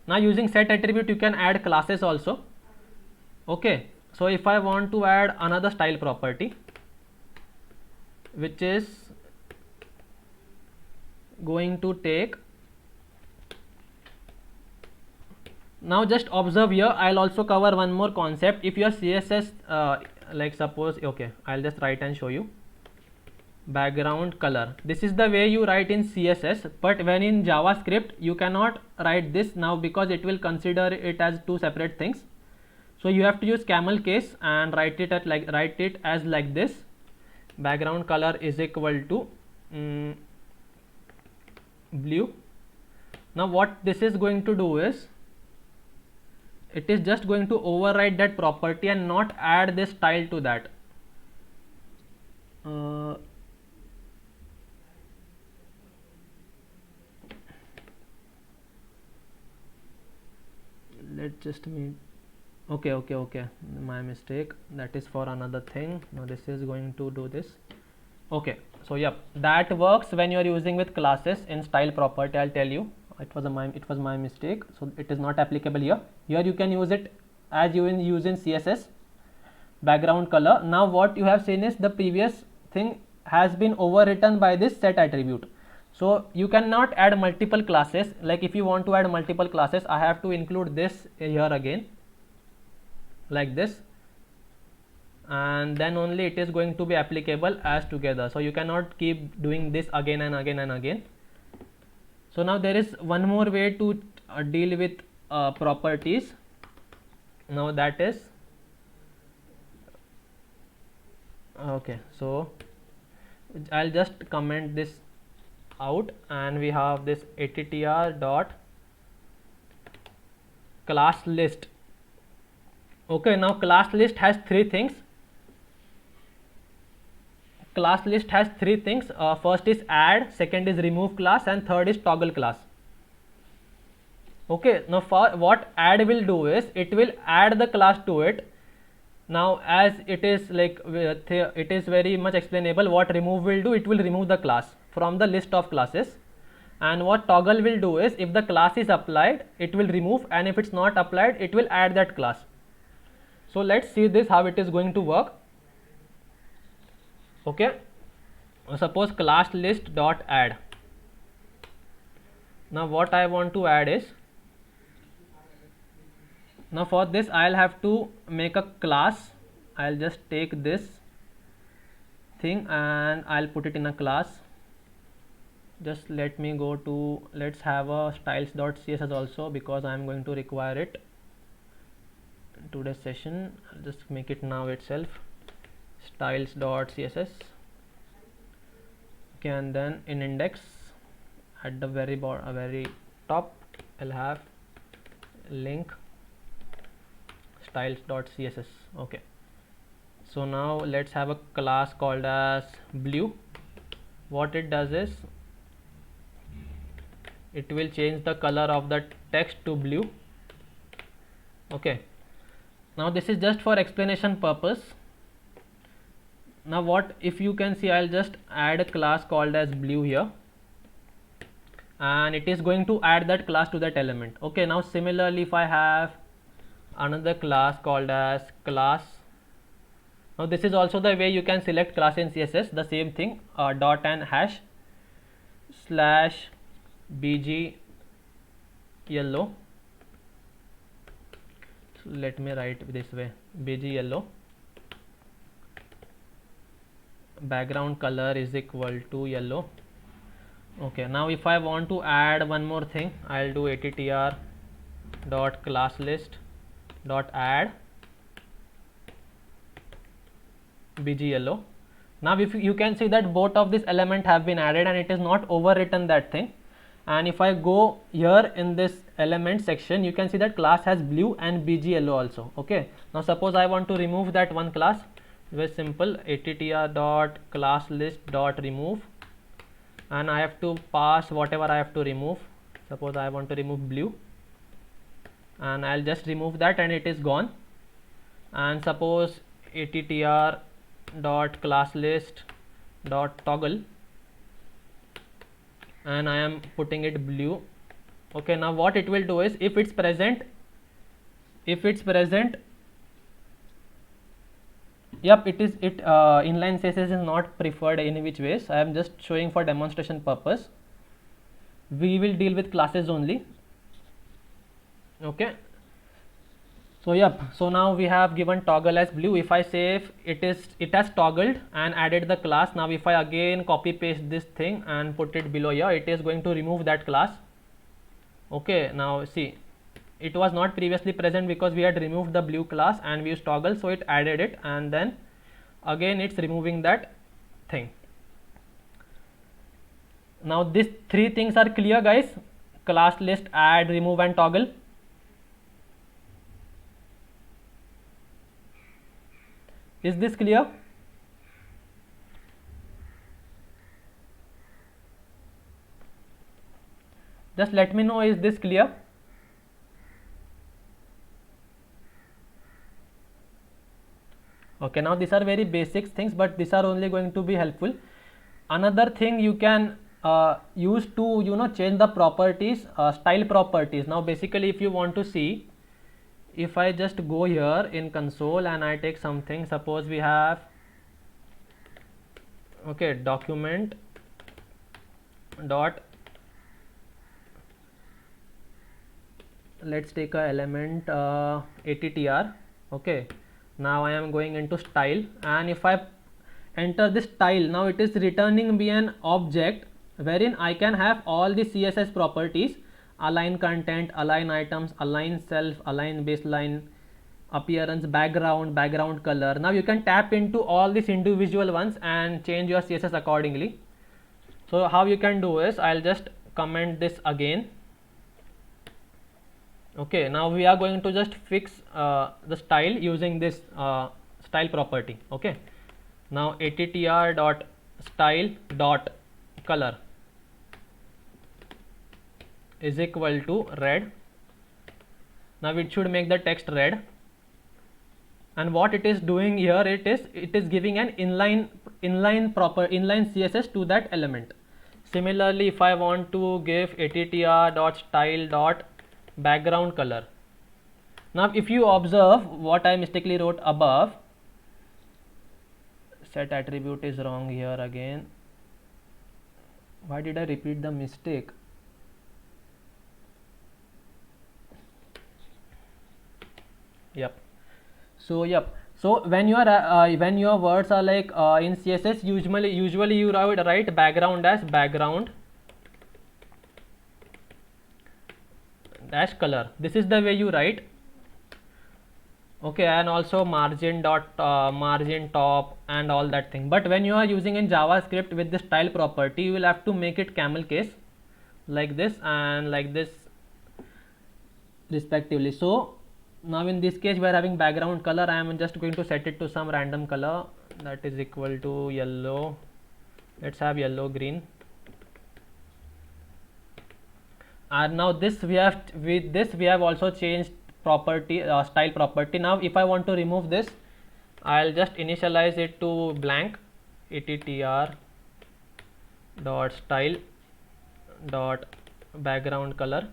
Now using set attribute you can add classes also. Okay, so if I want to add another style property, which is going to take, now just observe here, I'll also cover one more concept. If your CSS like suppose, okay, I'll just write and show you. Background color, this is the way you write in CSS, but when in JavaScript you cannot write this now because it will consider it as two separate things. So you have to use camel case and write it as like this. Background color is equal to blue. Now what this is going to do is, it is just going to override that property and not add this style to that. Let's just meet. Okay, my mistake, that is for another thing. Now this is going to do this. Okay, so yep, that works when you are using with classes in style property. I'll tell you, it was my mistake, so it is not applicable here. Here you can use it as you use in CSS. Background color, now what you have seen is the previous thing has been overwritten by this set attribute. So you cannot add multiple classes. Like if you want to add multiple classes, I have to include this here again like this, and then only it is going to be applicable as together. So you cannot keep doing this again and again and again. So now there is one more way to deal with properties. Now that is, okay, so I'll just comment this out, and we have this attr dot class list. Okay, now class list has three things. Class list has three things. First is add, second is remove class, and third is toggle class. Okay, now for what add will do is, it will add the class to it. Now as it is like it is very much explainable. What remove will do, it will remove the class from the list of classes, and what toggle will do is, if the class is applied it will remove, and if it's not applied it will add that class. So let's see this how it is going to work. Okay, suppose class list dot add. Now what I want to add is, now for this I'll have to make a class. I'll just take this thing and I'll put it in a class. Just let me go to, let's have a styles.css also, because I'm going to require it in today's session. I'll just make it now itself, styles.css. Okay, and then in index at the very top I'll have link styles.css. okay, so now let's have a class called as blue. What it does is, it will change the color of the text to blue. Okay, now this is just for explanation purpose. Now what, if you can see, I'll just add a class called as blue here, and it is going to add that class to that element. Okay, now similarly if I have another class called as class, now this is also the way you can select class in CSS, the same thing, dot and hash slash bg yellow. So let me write this way, bg yellow, background color is equal to yellow. Okay, now if I want to add one more thing, I'll do attr dot class list dot add bg yellow. Now if you can see that both of these elements have been added and it is not overwritten that thing. And if I go here in this element section, you can see that class has blue and bg yellow also. Okay, now suppose I want to remove that one class. Very simple, attr dot class list dot remove, and I have to pass whatever I have to remove. Suppose I want to remove blue, and I'll just remove that and it is gone. And suppose attr dot class list dot toggle, and I am putting it blue. Okay, now what it will do is, if it's present, yep, it is, inline CSS is not preferred in which ways. I am just showing for demonstration purpose. we will deal with classes only. Okay, so yep, so now we have given toggle as blue. If I say if it has toggled and added the class, now if I again copy paste this thing and put it below here, it is going to remove that class. Okay, now see, it was not previously present because we had removed the blue class and we used toggle, so it added it, and then again it's removing that thing. Now these three things are clear, guys: class list, add, remove and toggle. Is this clear? Just let me know, is this clear? Okay, now these are very basic things, but these are only going to be helpful. Another thing you can use to change the properties, style properties. Now basically, if you want to see, if I just go here in console and I take something, suppose we have, okay, document dot, let's take a element attr. Okay, now I am going into style, and if I enter this style, now it is returning me an object wherein I can have all the CSS properties: align content, align items, align self, align baseline, appearance, background color. Now you can tap into all these individual ones and change your CSS accordingly. So how you can do is, I'll just comment this again. Okay, now we are going to just fix the style using this style property. Okay, now attr dot style dot color is equal to red. Now it should make the text red, and what it is doing here, it is giving an inline CSS to that element. Similarly, if I want to give attr dot style dot background color, now if you observe what I mistakenly wrote above, set attribute is wrong here again. Why did I repeat the mistake? Yep. So when you are when your words are like in CSS, usually you would write background as background dash color. This is the way you write. Okay, and also margin dot margin top and all that thing. But when you are using in JavaScript with the style property, you will have to make it camel case, like this and like this respectively. So now in this case we are having background color. I am just going to set it to some random color that is equal to yellow. Let's have yellow green. And now this we have, with this we have also changed property, style property. Now if I want to remove this, I'll just initialize it to blank, attr dot style dot background color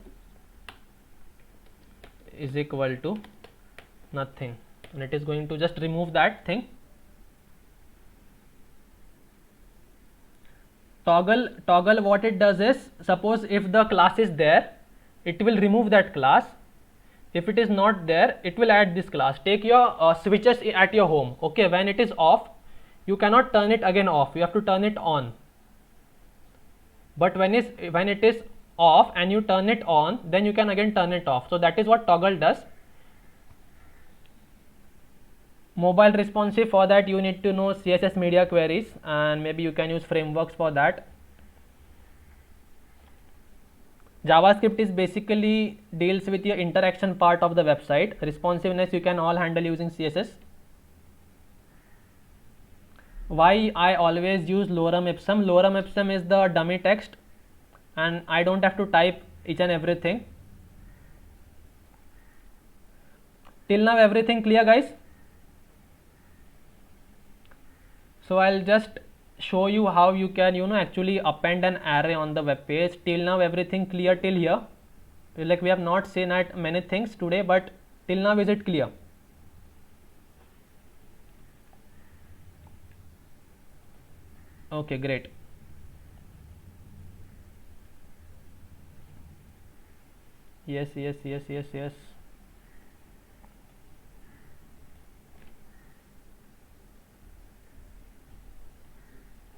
is equal to nothing, and it is going to just remove that thing. Toggle what it does is, suppose if the class is there, it will remove that class. If it is not there, it will add this class. Take your switches at your home. Okay, when it is off, you cannot turn it again off, you have to turn it on. But when it is off and you turn it on, then you can again turn it off. So that is what toggle does. Mobile responsive, for that you need to know CSS media queries, and maybe you can use frameworks for that. JavaScript is basically deals with your interaction part of the website. Responsiveness you can all handle using CSS. Why I always use lorem ipsum? Lorem ipsum is the dummy text and I don't have to type each and everything. Till now everything clear, guys? So I'll just show you how you can actually append an array on the web page. Till now everything clear till here? Like we have not seen at many things today, but till now is it clear? Okay, great. Yes, yes, yes, yes, yes.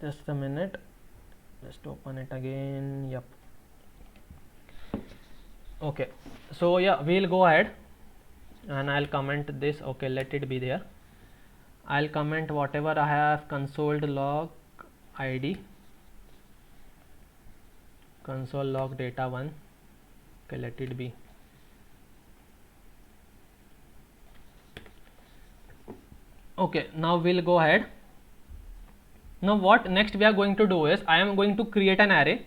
Just a minute. Just open it again. Yep. Okay. So yeah, we'll go ahead and I'll comment this. Okay, let it be there. I'll comment whatever I have console log ID, console log data 1. Okay, let it be. Okay, now we'll go ahead. Now what next we are going to do is I am going to create an array.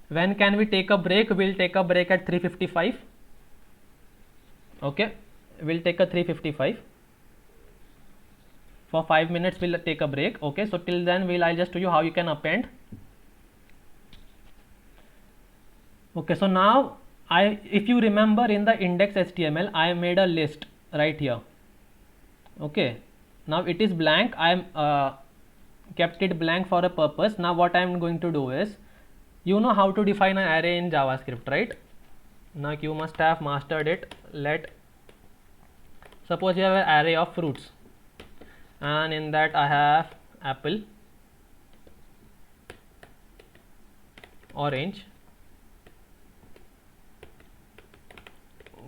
When can we take a break? We'll take a break at 3:55. Okay, we'll take a 3:55. For 5 minutes we'll take a break. Okay, so till then I'll just show you how you can append. Okay, so now if you remember in the index HTML I made a list right here. Okay, now it is blank. I kept it blank for a purpose. Now what I am going to do is, you know how to define an array in JavaScript, right? Now you must have mastered it. Suppose you have an array of fruits and in that I have apple, orange,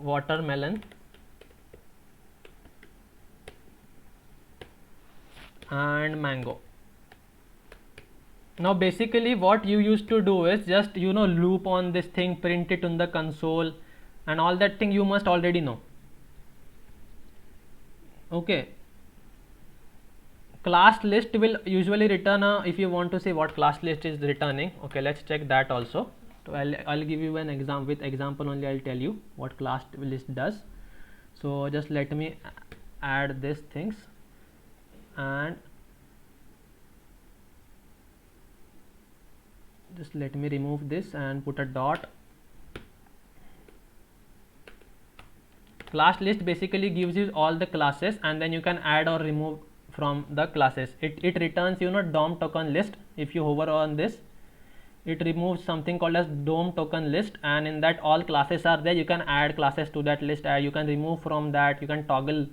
watermelon, and mango. Now basically what you used to do is just loop on this thing, print it on the console, and all that thing you must already know. Okay, class list will usually return if you want to see what class list is returning. Okay, let's check that also. So I'll give you an example. With example only I'll tell you what class list does. So just let me add these things and just let me remove this and put a dot. Class list basically gives you all the classes and then you can add or remove from the classes. It returns DOM token list. If you hover on this, it removes something called as DOM token list, and in that all classes are there. You can add classes to that list, you can remove from that, you can toggle.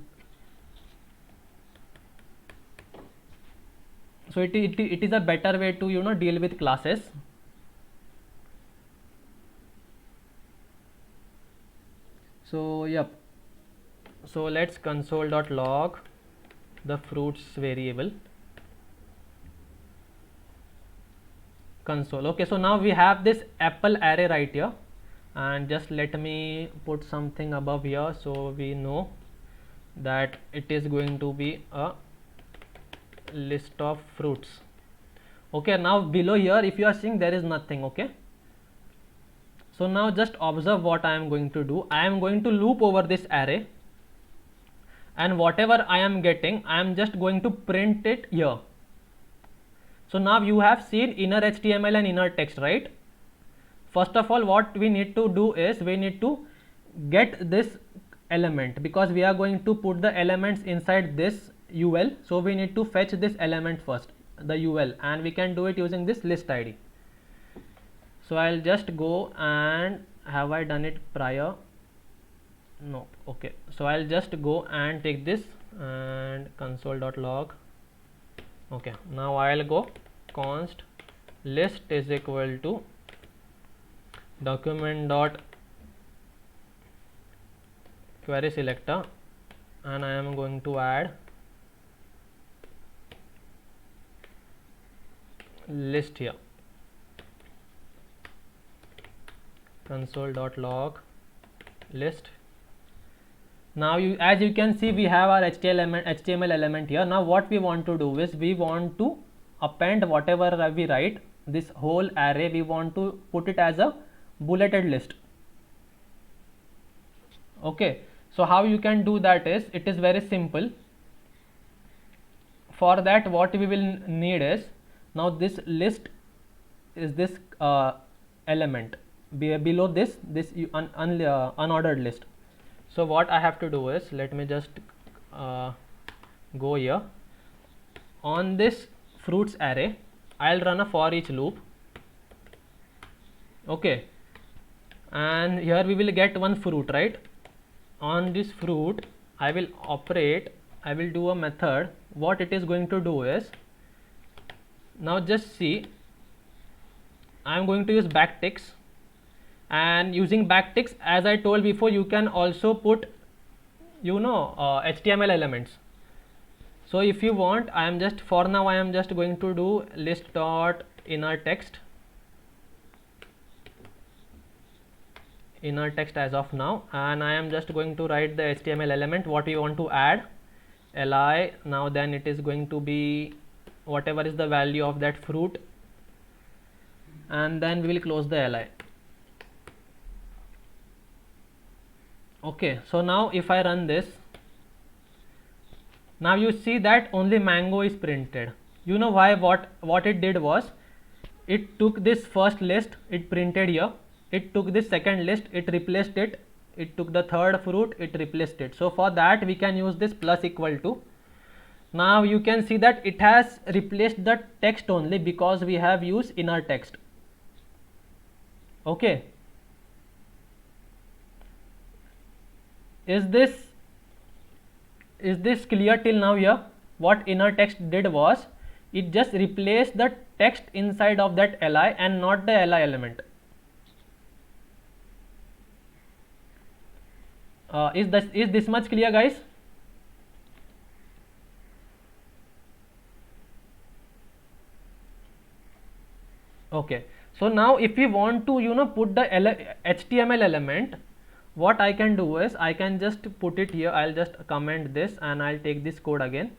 So it is a better way to deal with classes. So yep, so let's console.log the fruits variable console. Okay, so now we have this apple array right here, and just let me put something above here so we know that it is going to be a list of fruits. Okay, now below here if you are seeing there is nothing. Okay, so now just observe what I am going to do. I am going to loop over this array, and whatever I am getting I am just going to print it here. So now you have seen inner HTML and inner text, right? First of all, what we need to do is we need to get this element, because we are going to put the elements inside this UL. So we need to fetch this element first, the UL, and we can do it using this list ID. So I'll just go and have I done it prior? No. Okay, so I'll just go and take this and console.log. Okay, now I'll go const list is equal to document dot query selector, and I am going to add list here, console.log list. Now as you can see we have our HTML element here. Now what we want to do is we want to append whatever we write, this whole array we want to put it as a bulleted list. Okay, so how you can do that is, it is very simple. For that what we will need is, now this list is this element below this unordered list. So what I have to do is, let me just go here on this fruits array. I'll run a for each loop. Okay, and here we will get one fruit, right? On this fruit I will do a method. What it is going to do is, now just see, I am going to use backticks, and using backticks, as I told before, you can also put HTML elements. So if you want, I am just going to do list dot inner text as of now, and I am just going to write the HTML element what we want to add, li. Now then it is going to be whatever is the value of that fruit, and then we will close the li. Okay, so now if I run this, now you see that only mango is printed. You know why? What it did was, it took this first list, it printed here, it took this second list, it replaced it, it took the third fruit, it replaced it. So for that we can use this plus equal to. Now you can see that it has replaced the text only because we have used inner text. Okay, is this clear till now? Here what inner text did was, it just replaced the text inside of that li and not the li element. Is this much clear, guys? Okay, so now if we want to put the HTML element, what I can do is, I can just put it here. I'll just comment this and I'll take this code again,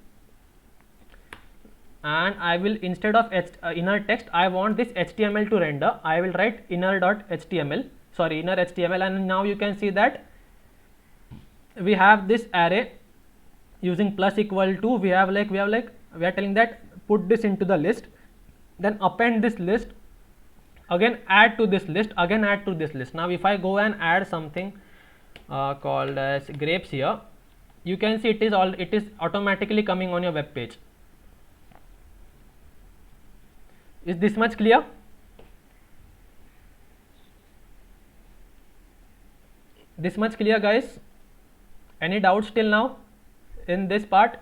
and I will, instead of inner text, I want this HTML to render. I will write inner HTML, and now you can see that we have this array using plus equal to. We are telling that put this into the list, then append this list, again add to this list, again add to this list. Now if I go and add something called as grapes here, you can see it is automatically coming on your web page. Is this much clear? This much clear, guys? Any doubts till now in this part?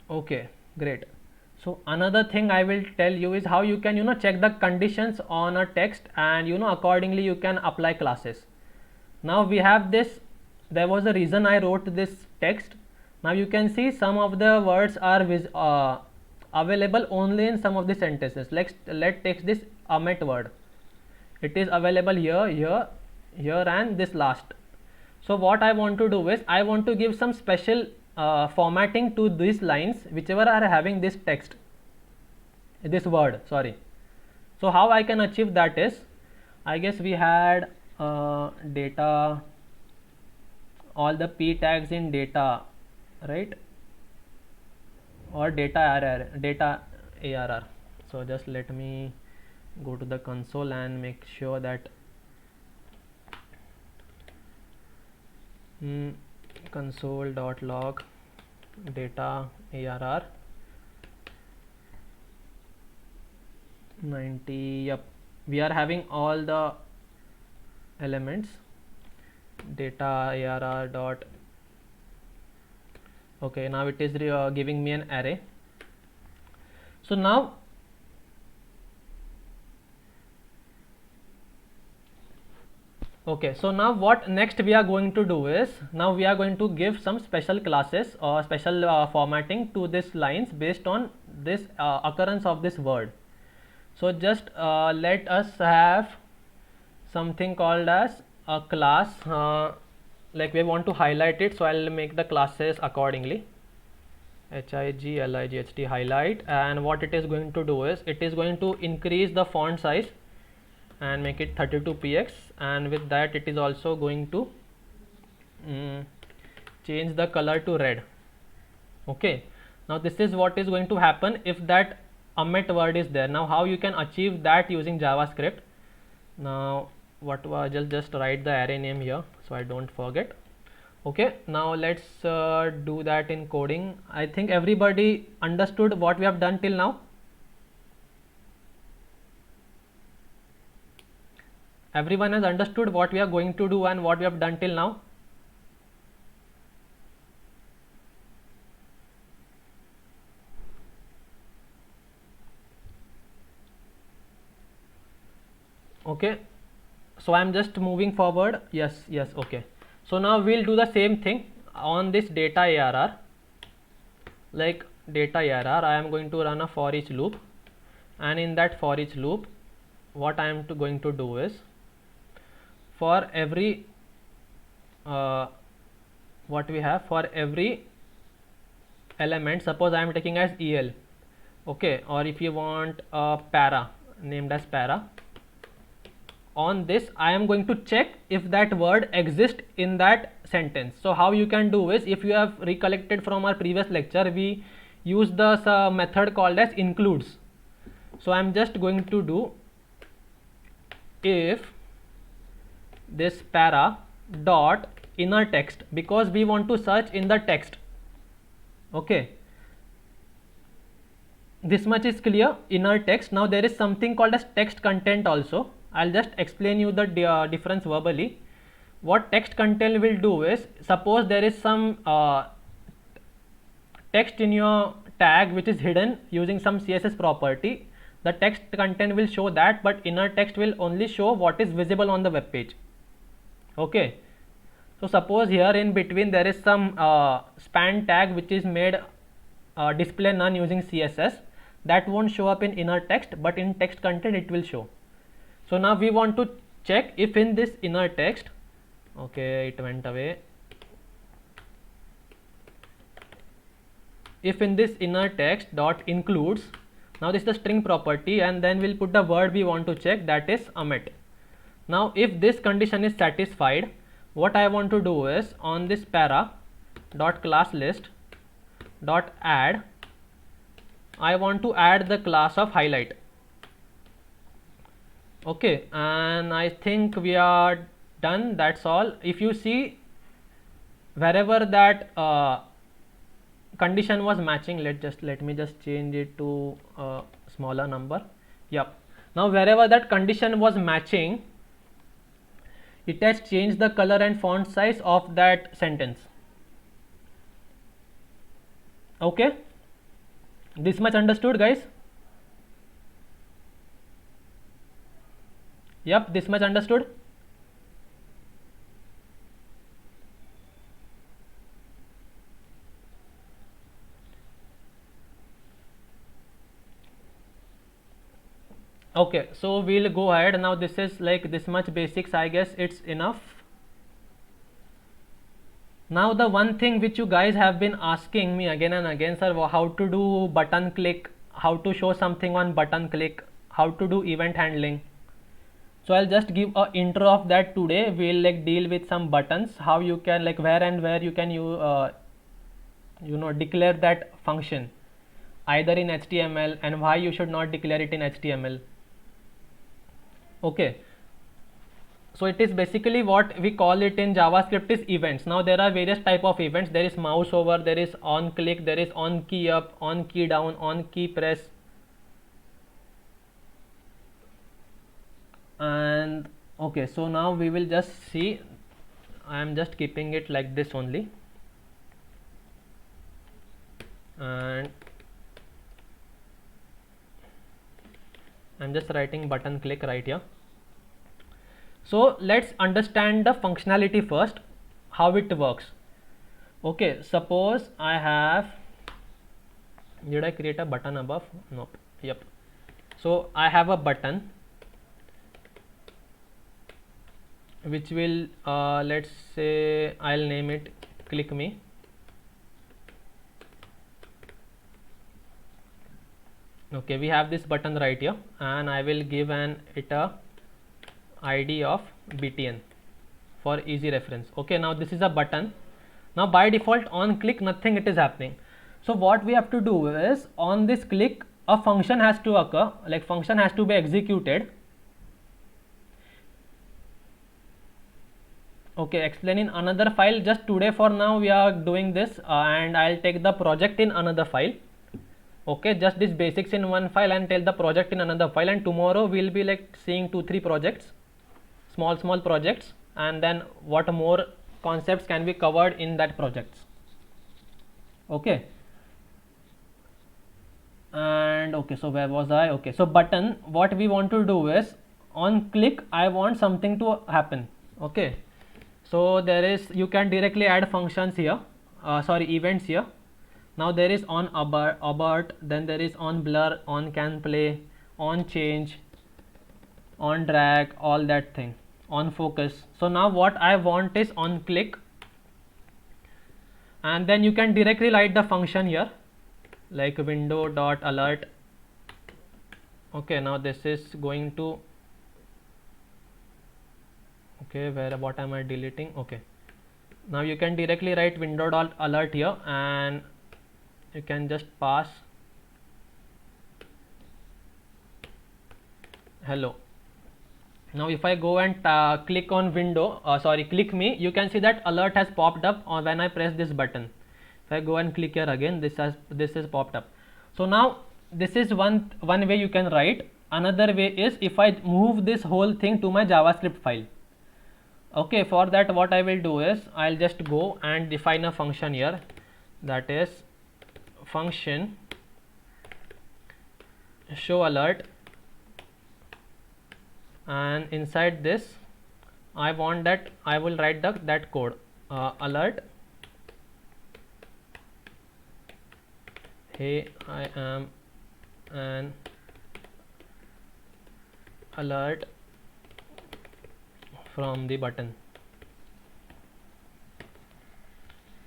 Okay, great. So another thing I will tell you is how you can check the conditions on a text, and accordingly you can apply classes. Now we have this, there was a reason I wrote this text. Now you can see some of the words are available only in some of the sentences. Let's take this amit word. It is available here and this last. So what I want to do is, I want to give some special formatting to these lines whichever are having this text, this word, sorry. So how I can achieve that is, I guess we had data, all the p tags in data, right, or data arr. So just let me go to the console and make sure that console.log data arr 90. Yep, we are having all the elements, data arr dot. Okay, now it is giving me an array. So now what next we are going to do is, now we are going to give some special classes or special formatting to these lines based on this occurrence of this word. So just let us have something called as a class, like we want to highlight it, so I'll make the classes accordingly, higlight, highlight, and what it is going to do is, it is going to increase the font size and make it 32px, and with that it is also going to change the color to red. Okay, now this is what is going to happen if that amit word is there. Now how you can achieve that using JavaScript? Now what was, just write the array name here so I don't forget. Okay, now let's do that in coding. I think everybody understood what we have done till now. Everyone has understood what we are going to do and what we have done till now. Okay, so I am just moving forward. Yes, okay. So now we'll do the same thing on this data ARR. Like data ARR, I am going to run a for each loop, and in that for each loop, what I am going to do is, for every what we have, for every element, suppose I am taking as EL, okay, or if you want a para named as para, on this I am going to check if that word exists in that sentence. So how you can do is, if you have recollected from our previous lecture, we use the method called as includes. So I am just going to do if this para dot inner text, because we want to search in the text. Okay, this much is clear, inner text. Now there is something called as text content also. I'll just explain you the difference verbally. What text content will do is, suppose there is some text in your tag which is hidden using some CSS property. The text content will show that, but inner text will only show what is visible on the web page. Okay, so suppose here in between there is some span tag which is made display none using CSS. That won't show up in inner text, but in text content it will show. So now we want to check if in this inner text, okay, it went away. If in this inner text dot includes, now this is the string property, and then we'll put the word we want to check, that is Amit. Now if this condition is satisfied, what I want to do is, on this para dot class list dot add, I want to add the class of highlight. Okay, and I think we are done. That's all. If you see, wherever that condition was matching, let me just change it to a smaller number. Yep. Now wherever that condition was matching, it has changed the color and font size of that sentence. Okay, this much understood, guys? Yep, this much understood. Okay, so we'll go ahead. Now this is like this much basics, I guess it's enough. Now the one thing which you guys have been asking me again and again, sir, how to do button click, how to show something on button click, how to do event handling. So I'll just give a intro of that today. We'll like deal with some buttons, how you can like where you can declare that function either in HTML, and why you should not declare it in HTML. Okay, so it is basically what we call it in JavaScript is events. Now there are various type of events. There is mouse over, there is on click, there is on key up, on key down, on key press, and okay, so now we will just see. I am just keeping it like this only, and I'm just writing button click right here. So let's understand the functionality first, how it works. Okay, suppose I have, did I create a button above? Nope. Yep. So I have a button which will let's say I'll name it click me. Okay, we have this button right here, and I will give it a ID of btn for easy reference. Okay, now this is a button. Now by default on click nothing it is happening. So what we have to do is, on this click a function has to occur, like function has to be executed. okay, explain in another file. Just today for now we are doing this, and I'll take the project in another file. Okay, just this basics in one file and tell the project in another file, and tomorrow we'll be like seeing 2-3 projects, small projects, and then what more concepts can be covered in that projects. Okay, and okay, so where was I? Okay, so button, what we want to do is on click I want something to happen. Okay, so there is, you can directly add functions here, events here. Now there is on abort, then there is on blur, on can play, on change, on drag, all that thing, on focus. So now what I want is on click, and then you can directly write the function here like window dot alert. Okay, now this is going to, okay, what am I deleting? Okay, now you can directly write window dot alert here, and you can just pass hello. Now if I go and click on window, click me, you can see that alert has popped up when I press this button. If I go and click here again, this is popped up. So now this is one way you can write. Another way is if I move this whole thing to my JavaScript file. Okay, for that what I will do is I'll just go and define a function here, that is function show alert, and inside this I want that I will write that code alert, hey, I am an alert from the button.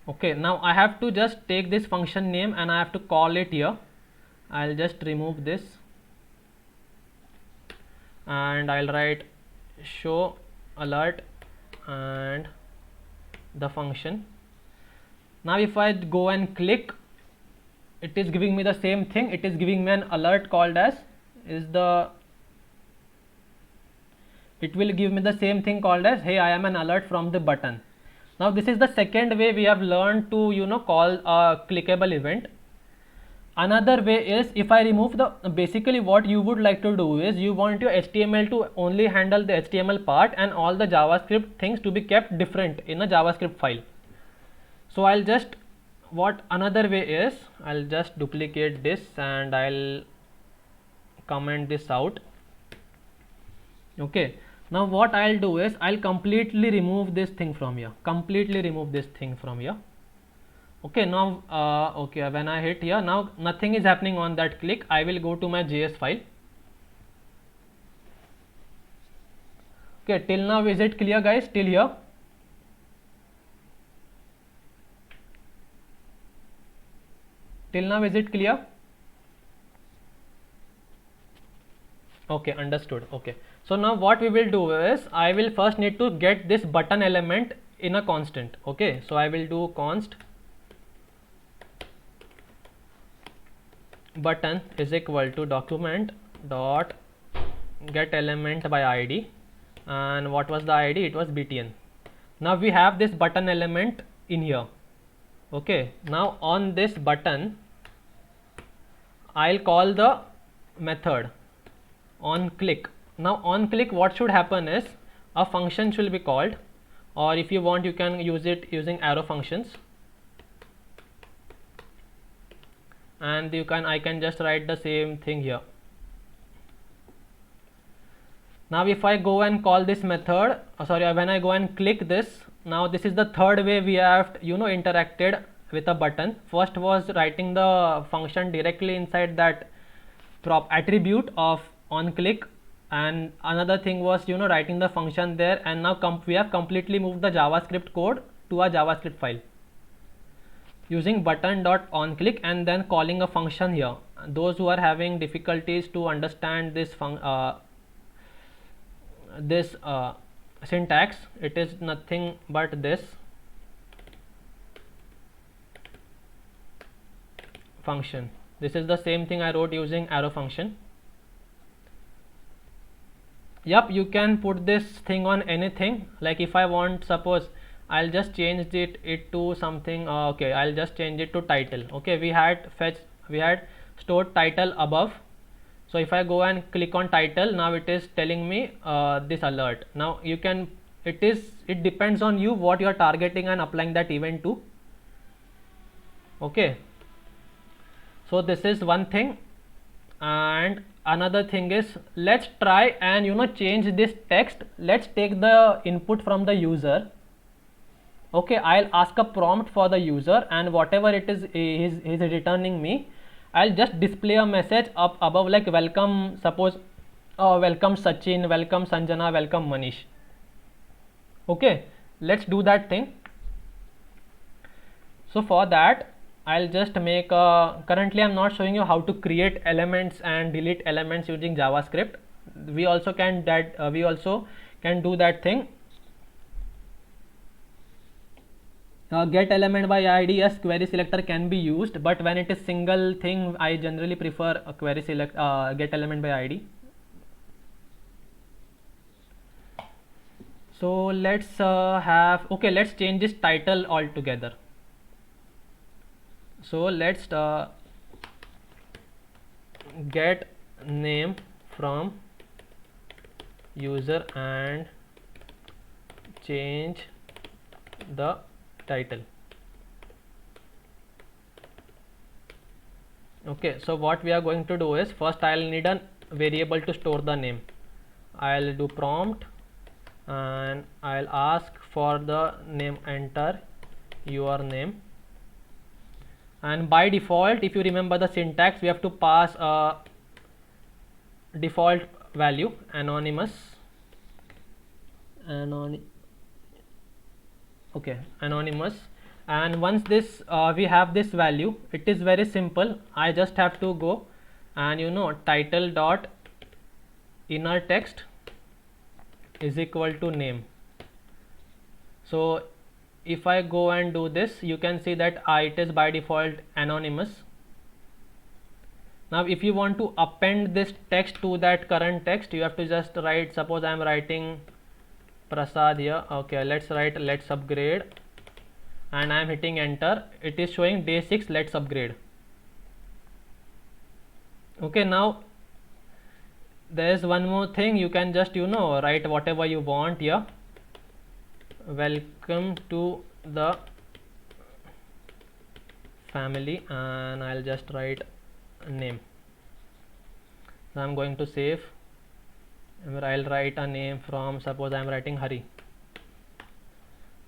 Okay, now I have to just take this function name and I have to call it here. I'll just remove this and I'll write show alert and the function. Now if I go and click, it is giving me the same thing. It is giving me an alert called as it will give me the same thing called as hey, I am an alert from the button. Now this is the second way we have learned to call a clickable event. Another way is if I remove the, basically what you would like to do is you want your HTML to only handle the HTML part and all the JavaScript things to be kept different in a JavaScript file. So I'll just, what another way is, I'll just duplicate this and I'll comment this out. Okay, now what I'll do is I'll completely remove this thing from here, Okay, now okay, when I hit here, now nothing is happening on that click. I will go to my JS file. Okay, till now is it clear, guys? Till here? Till now is it clear? Okay, understood. Okay, so now what we will do is I will first need to get this button element in a constant. Okay, so I will do const button is equal to document dot get element by id, and what was the id? It was btn. Now we have this button element in here. Okay, now on this button I'll call the method on click. Now on click what should happen is a function should be called, or if you want you can use it using arrow functions, and I can just write the same thing here. Now if I go and call this method, when I go and click this, now this is the third way we have interacted with a button. First was writing the function directly inside that prop attribute of on click, and another thing was writing the function there, and now we have completely moved the JavaScript code to a JavaScript file using button dot on click and then calling a function here. Those who are having difficulties to understand this syntax, it is nothing but this function. This is the same thing I wrote using arrow function. Yep, you can put this thing on anything. Like if I want, suppose I'll just change it to something. Okay, I'll just change it to title. Okay, we had stored title above. So if I go and click on title, now it is telling me this alert. Now you can, it depends on you what you are targeting and applying that event to. Okay, so this is one thing. And another thing is, let's try and change this text. Let's take the input from the user. Okay, I'll ask a prompt for the user, and whatever it is he's returning me, I'll just display a message up above like welcome, suppose welcome Sachin, welcome Sanjana, welcome Manish. Okay, let's do that thing. So for that, I'll just make a, currently I'm not showing you how to create elements and delete elements using JavaScript. We also can do that thing. Get element by ID, yes, query selector can be used, but when it is single thing, I generally prefer a query select get element by ID. So let's let's change this title altogether. So let's get name from user and change the title. Okay, so what we are going to do is, first I'll need a variable to store the name. I'll do prompt and I'll ask for the name, enter your name, and by default, if you remember the syntax, we have to pass a default value, anonymous, anonymous. And once this we have this value, it is very simple. I just have to go and title dot inner text is equal to name. So if I go and do this, you can see that it is by default anonymous. Now if you want to append this text to that current text, you have to just write, suppose I am writing Prasad here. Okay, let's write let's upgrade, and I am hitting enter. It is showing day 6 let's upgrade. Okay, now there is one more thing. You can just write whatever you want here. Welcome to the family, and I'll just write name. So I'm going to save. I'll write a name from, suppose I'm writing Hari.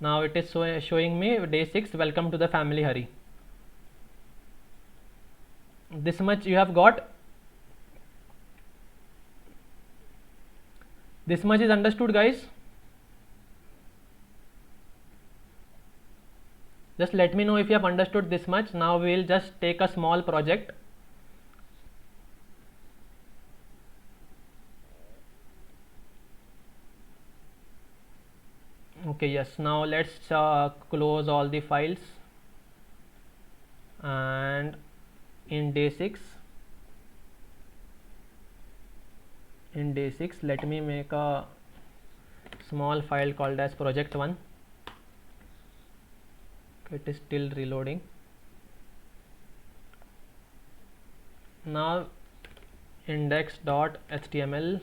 Now it is showing me day 6 welcome to the family Hari. This much you have got. This much is understood, guys. Just let me know if you have understood this much. Now we will just take a small project. Okay, yes, now let's close all the files, and in day 6 let me make a small file called as project1. It is still reloading. Now index.html,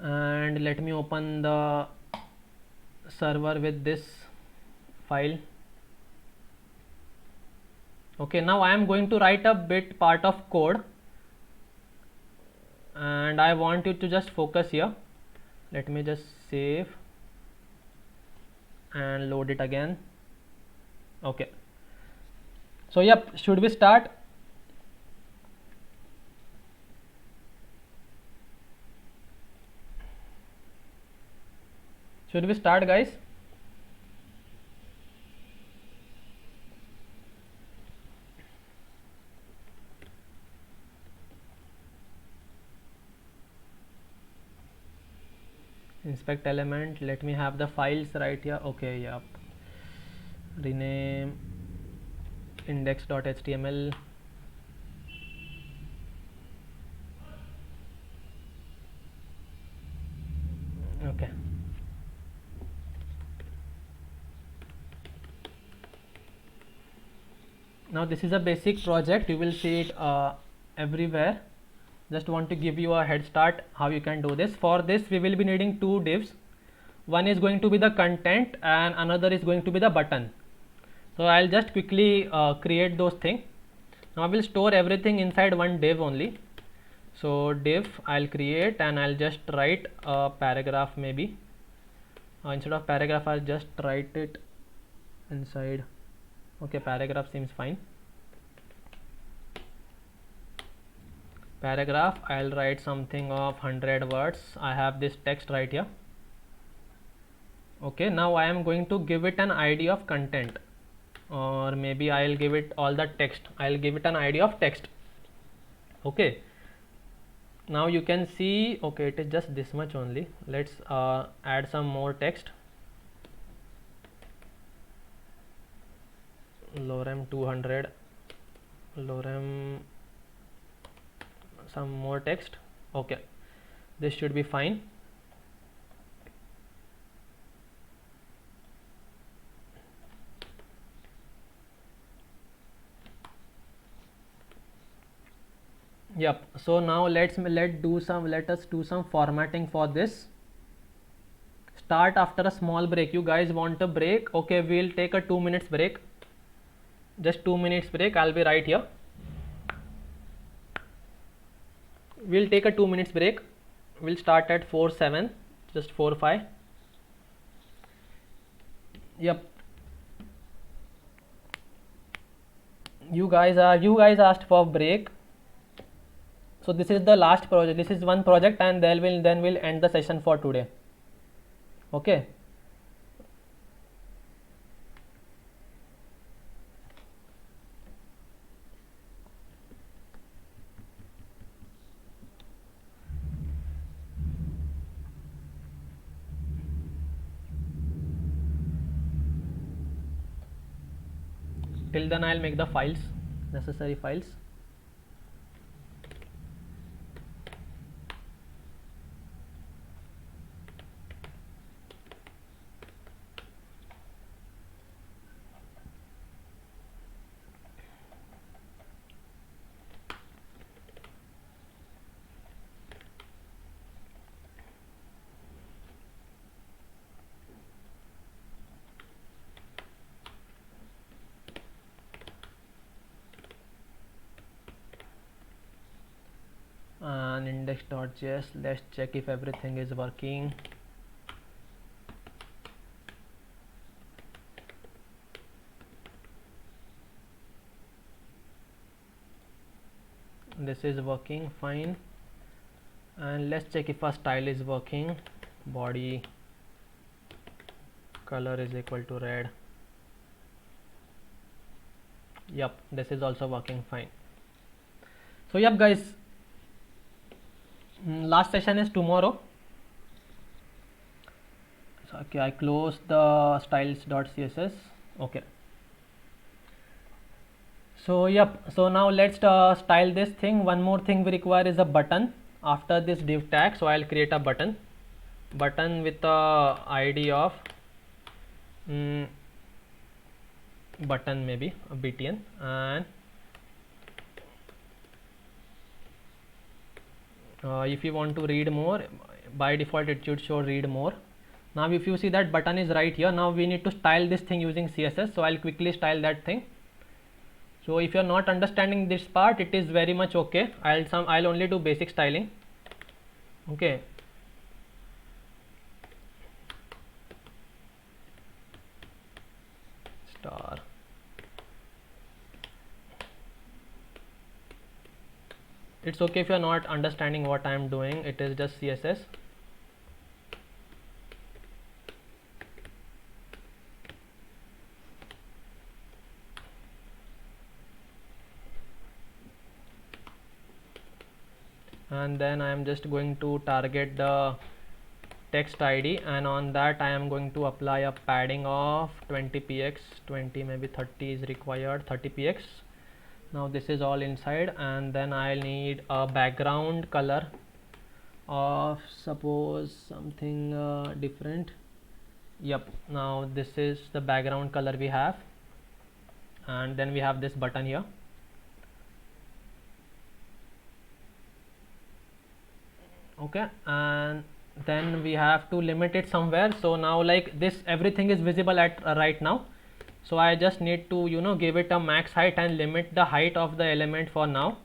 and let me open the server with this file. Okay, now I am going to write a bit part of code, and I want you to just focus here. Let me just save and load it again. Okay, so yep, should we start? Should we start, guys? Inspect element, let me have the files right here. Okay, yep, rename index.html, Now this is a basic project, you will see it everywhere. Just want to give you a head start how you can do this. For this we will be needing two divs. One is going to be the content and another is going to be the button. So I'll just quickly create those things. Now I will store everything inside one div only. So div I'll create and I'll just write a paragraph maybe. Instead of paragraph I'll just write it inside. Okay, paragraph seems fine. Paragraph I'll write something of 100 words. I have this text right here. Okay, now I am going to give it an ID of content, or maybe I'll give it all the text. I'll give it an ID of text. Okay, now you can see, okay, it is just this much only. Let's add some more text. Lorem 200, lorem, some more text. Okay, this should be fine. Yep, so now let us do some formatting for this. Start after a small break. You guys want a break? Okay, we'll take a 2 minutes break. Just 2 minutes break. I'll be right here. We'll take a 2 minutes break. We'll start at 4:07, just 4:05. Yep. You guys asked for break. So this is the last project. This is one project, and then we'll end the session for today. Okay. Till then I'll make the files, necessary files. And index.js, let's check if everything is working. This is working fine, and let's check if our style is working. Body color is equal to red. Yep, this is also working fine. So yep guys, last session is tomorrow. So okay, I close the styles.css. okay, so yep, so now let's style this thing. One more thing we require is a button after this div tag. So I'll create a button with the ID of button, maybe a btn, and if you want to read more, by default it should show read more. Now if you see that button is right here, now we need to style this thing using CSS. So I'll quickly style that thing. So if you're not understanding this part, it is very much okay. I'll only do basic styling. Okay, star, it's okay if you're not understanding what I'm doing. It is just CSS. And then I am just going to target the text ID, and on that I am going to apply a padding of 20px, 20 maybe 30 is required, 30px. Now this is all inside, and then I'll need a background color of suppose something different. Yep, now this is the background color we have, and then we have this button here. Okay, and then we have to limit it somewhere. So now like this, everything is visible at right now. So I just need to give it a max height and limit the height of the element for now.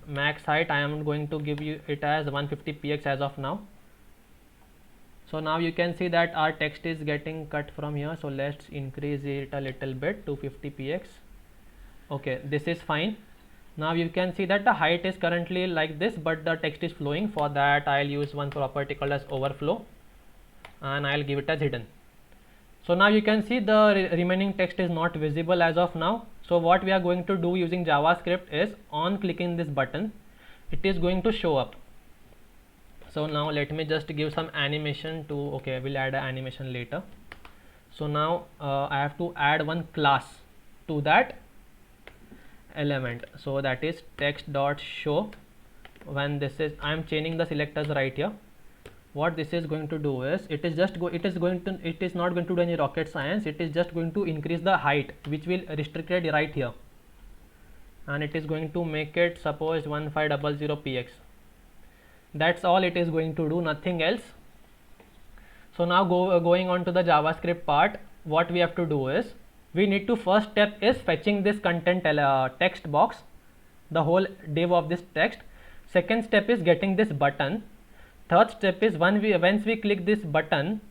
Max height I am going to give you it as 150 px as of now. So now you can see that our text is getting cut from here. So let's increase it a little bit to 50 px. Okay, this is fine. Now you can see that the height is currently like this, but the text is flowing. For that I'll use one property called as overflow, and I'll give it as hidden. So now you can see the remaining text is not visible as of now. So what we are going to do using JavaScript is, on clicking this button, it is going to show up. So now let me just give some animation to, okay, we'll add an animation later. So now I have to add one class to that element. So that is text.show. When this is, I am changing the selectors right here. What this is going to do is, it is not going to do any rocket science. It is just going to increase the height, which will restrict it right here, and it is going to make it suppose 1500 px. That's all it is going to do, nothing else. So now going on to the JavaScript part, what we have to do is, we need to, first step is fetching this content text box, the whole div of this text. Second step is getting this button. Third step is, once we click this button,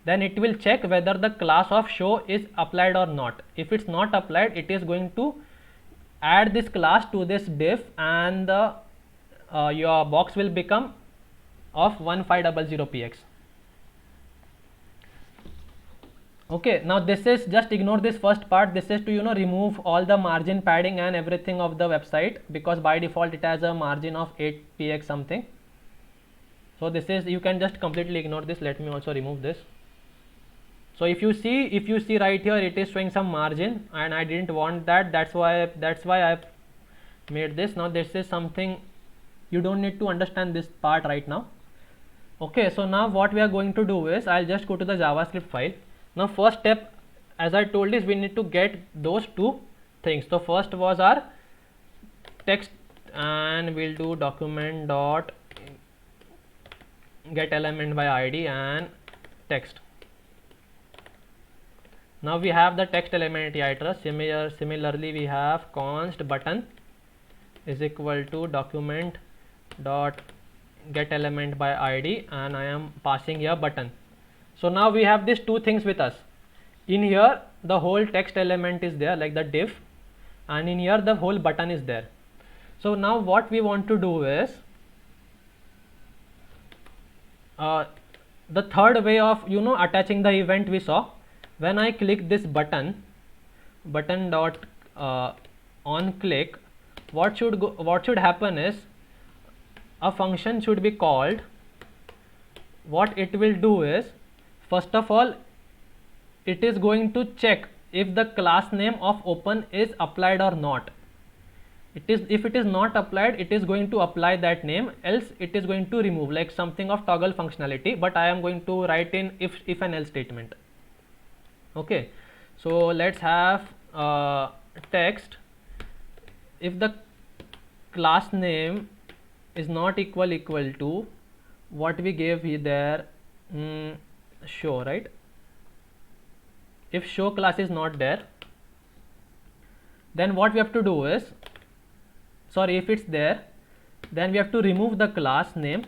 then it will check whether the class of show is applied or not. If it's not applied, it is going to add this class to this div, and the your box will become of 1500 px. Okay, now this is, just ignore this first part. This is to remove all the margin padding and everything of the website, because by default it has a margin of 8 px something. So this is, you can just completely ignore this. Let me also remove this. So if you see right here, it is showing some margin, and I didn't want that. That's why I've made this. Now this is something you don't need to understand this part right now. Okay, so now what we are going to do is, I'll just go to the JavaScript file. Now first step, as I told, is we need to get those two things. So first was our text, and we'll do document dot get element by id and text. Now we have the text element iter. Similarly we have const button is equal to document dot get element by id, and I am passing here button. So now we have these two things with us. In here the whole text element is there, like the div, and in here the whole button is there. So now what we want to do is, the third way of attaching the event we saw, when I click this button dot on click, what should happen is, a function should be called. What it will do is, first of all, it is going to check if the class name of open is applied or not. If it is not applied, it is going to apply that name, else it is going to remove, like something of toggle functionality, but I am going to write in if and else statement. Okay, so let's have text. If the class name is not equal to what we gave here there, show, right? If show class is not there, then what we have to do is, sorry, if it's there, then we have to remove the class name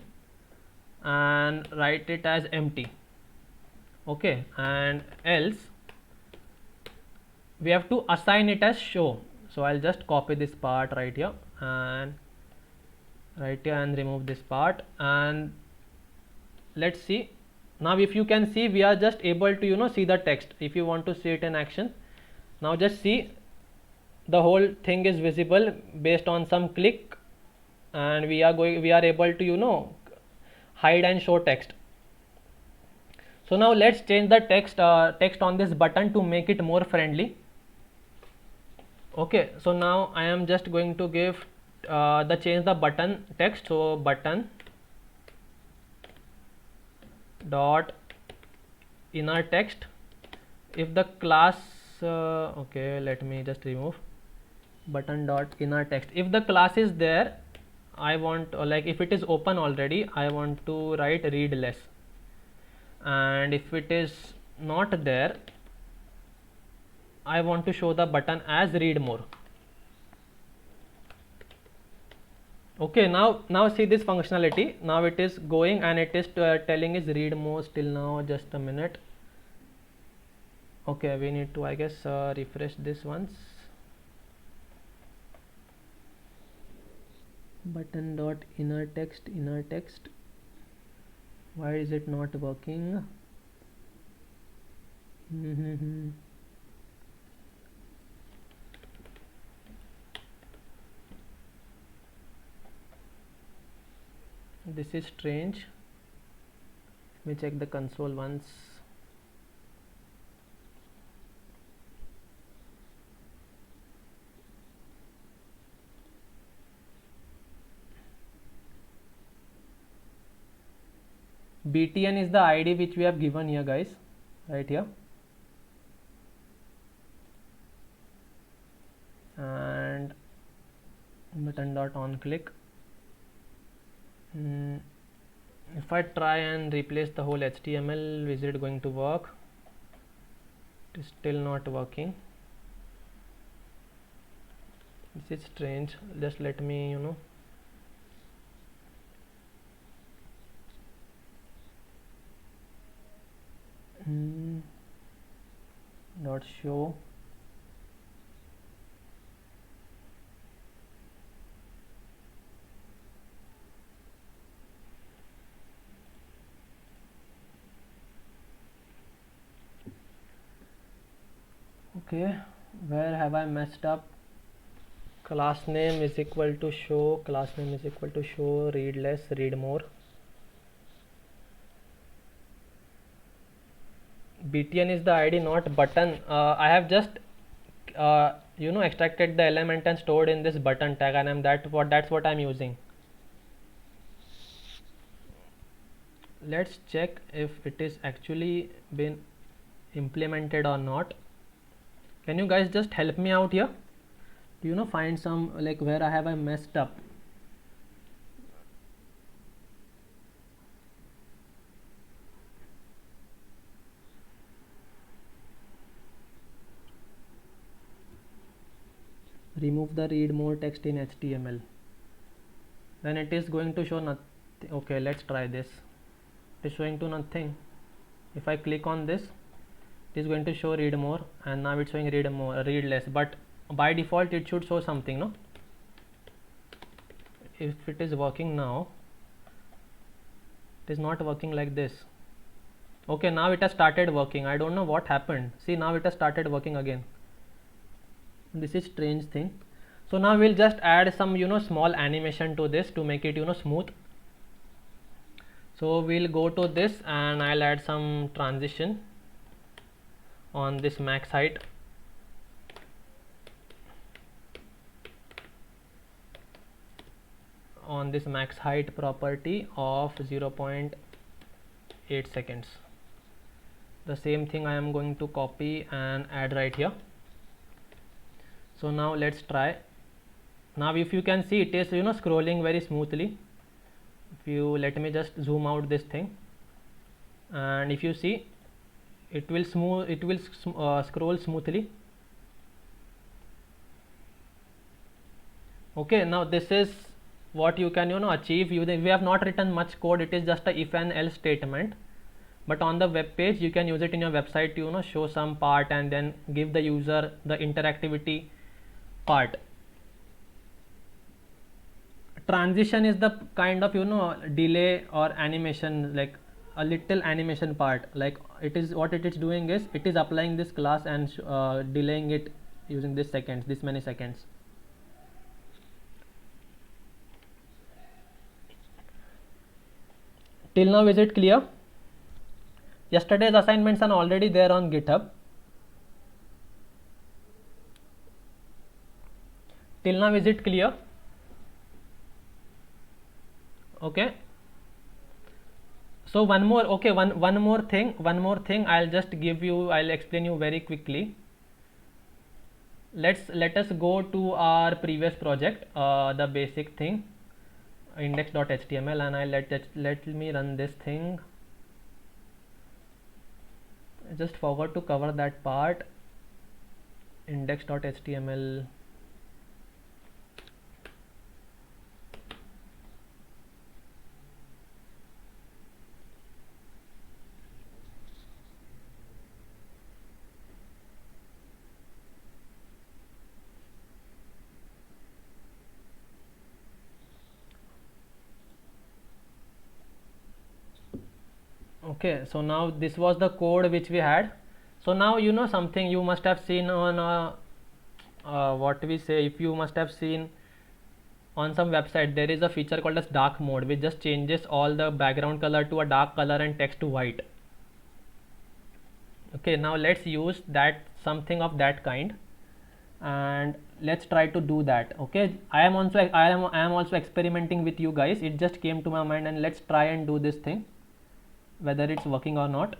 and write it as empty. Okay, and else we have to assign it as show. So I'll just copy this part right here and remove this part, and let's see. Now if you can see, we are just able to see the text. If you want to see it in action, now just see, the whole thing is visible based on some click, and we are able to hide and show text. So now let's change the text on this button to make it more friendly. Okay, so now I am just going to give change the button text. So button dot inner text. If the class okay, let me just remove button dot inner text. If the class is there, I want like if it is open already, I want to write read less, and if it is not there, I want to show the button as read more. Okay, now see this functionality. Now it is going and it is telling is read more still now. Just a minute. Okay, we need to, I guess, refresh this once. Button dot inner text. Why is it not working? This is strange. Let me check the console once. BTN is the ID which we have given here, guys, right here, and button dot on click. If I try and replace the whole HTML, is it going to work? It is still not working. This is strange. Just let me dot show. Okay, where have I messed up? Class name is equal to show, read less, read more. BTN is the ID, not button. I have just extracted the element and stored in this button tag, and that's what I'm using. Let's check if it is actually been implemented or not. Can you guys just help me out here? Do find some, like, where I messed up? Remove the read more text in HTML. Then it is going to show nothing. Okay, let's try this. It is showing to nothing. If I click on this, it is going to show read more, and now it's showing read less, but by default it should show something, no? If it is working now, it is not working like this. Okay, now it has started working. I don't know what happened. See, now it has started working again. This is strange thing. So now we'll just add some small animation to this to make it smooth. So we'll go to this and I'll add some transition on this max height. On this max height property of 0.8 seconds. The same thing I am going to copy and add right here. So now let's try. Now if you can see, it is scrolling very smoothly. If you let me just zoom out this thing, and if you see, it will scroll smoothly. Okay, now this is what you can achieve. We have not written much code. It is just a if and else statement, but on the web page you can use it in your website to show some part and then give the user the interactivity part. Transition is the kind of delay or animation, like a little animation part. Like it is what it is doing is it is applying this class and delaying it using this many seconds. Till now, is it clear? Yesterday's assignments are already there on GitHub. Till now, is it clear? Okay. So one more thing I'll explain you very quickly. let us go to our previous project, the basic thing, index.html, and I let me run this thing. I just forgot to cover that part. Index.html. Okay, so now this was the code which we had. So now you know something you must have seen on what we say, if you must have seen on some website, there is a feature called as dark mode, which just changes all the background color to a dark color and text to white. Okay, now let's use that, something of that kind, and let's try to do that. Okay, I am also experimenting with you guys. It just came to my mind, and let's try and do this thing, whether it's working or not.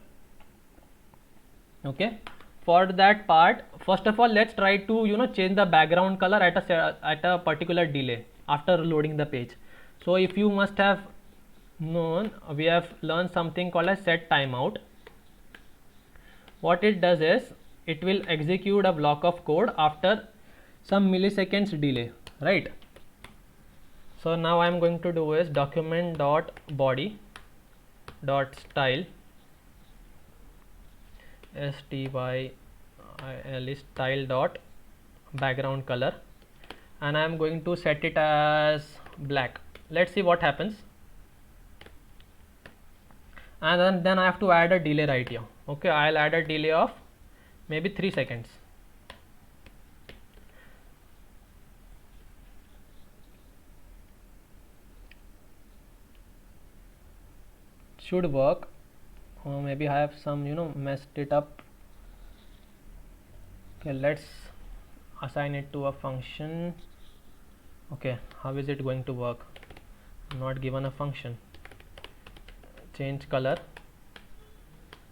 Okay, for that part, first of all, let's try to change the background color at a particular delay after loading the page. So if you must have known, we have learned something called as set timeout. What it does is it will execute a block of code after some milliseconds delay, right? So now I am going to do is document.body.style, style dot background color, and I am going to set it as black. Let's see what happens. And then I have to add a delay right here. Okay, I'll add a delay of maybe 3 seconds. Should work, or maybe I have some messed it up. Okay, let's assign it to a function. Okay, how is it going to work? I'm not given a function. Change color,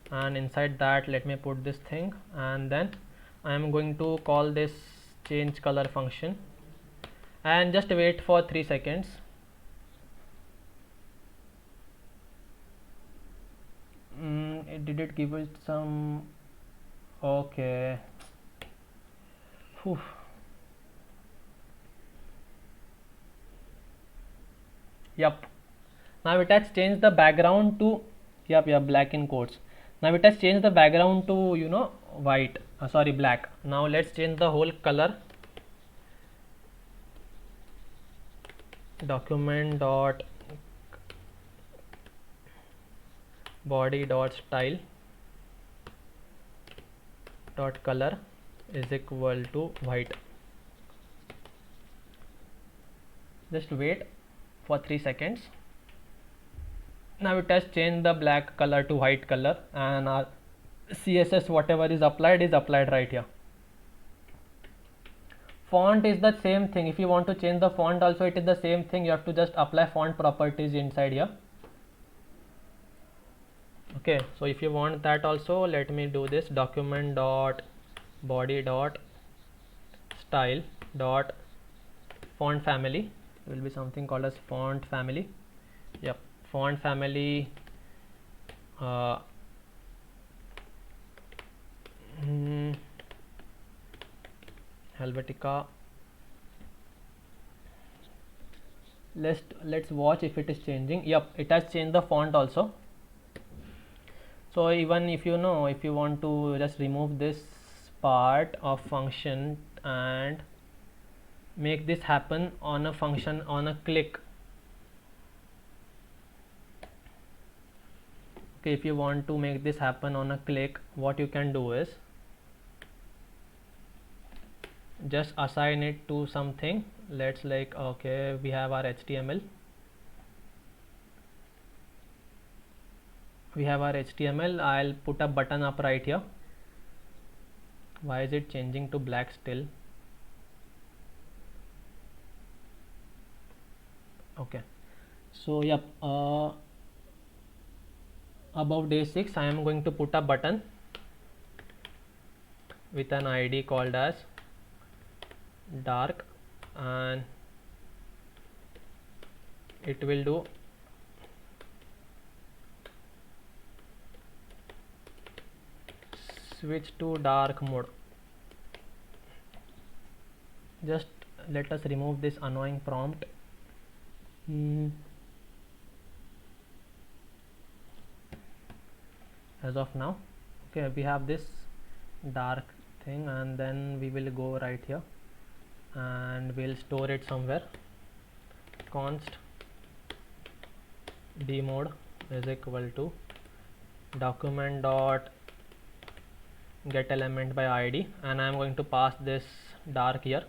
and inside that let me put this thing, and then I am going to call this change color function and just wait for 3 seconds. Did it give it some? Okay. Whew. Yep, now it has changed the background to black in quotes. Now it has changed the background to white, sorry, black. Now let's change the whole color. Document dot body dot style dot color is equal to white. Just wait for 3 seconds. Now it has changed the black color to white color, and our CSS whatever is applied right here. Font is the same thing. If you want to change the font also, it is the same thing. You have to just apply font properties inside here. Okay, so if you want that also, let me do this. Document dot body dot style dot font family will be something called as font family. Yep, font family Helvetica. Let's watch if it is changing. Yep, it has changed the font also. So even if you want to just remove this part of function and make this happen on a function on a click. Okay, if you want to make this happen on a click, what you can do is just assign it to something. Let's okay, we have our HTML. I'll put a button up right here. Why is it changing to black still? Okay, so yep, above day 6 I am going to put a button with an ID called as dark, and it will do switch to dark mode. Just let us remove this annoying prompt. As of now, okay, we have this dark thing, and then we will go right here and we'll store it somewhere. Const dmode is equal to document dot get element by id, and I am going to pass this dark here,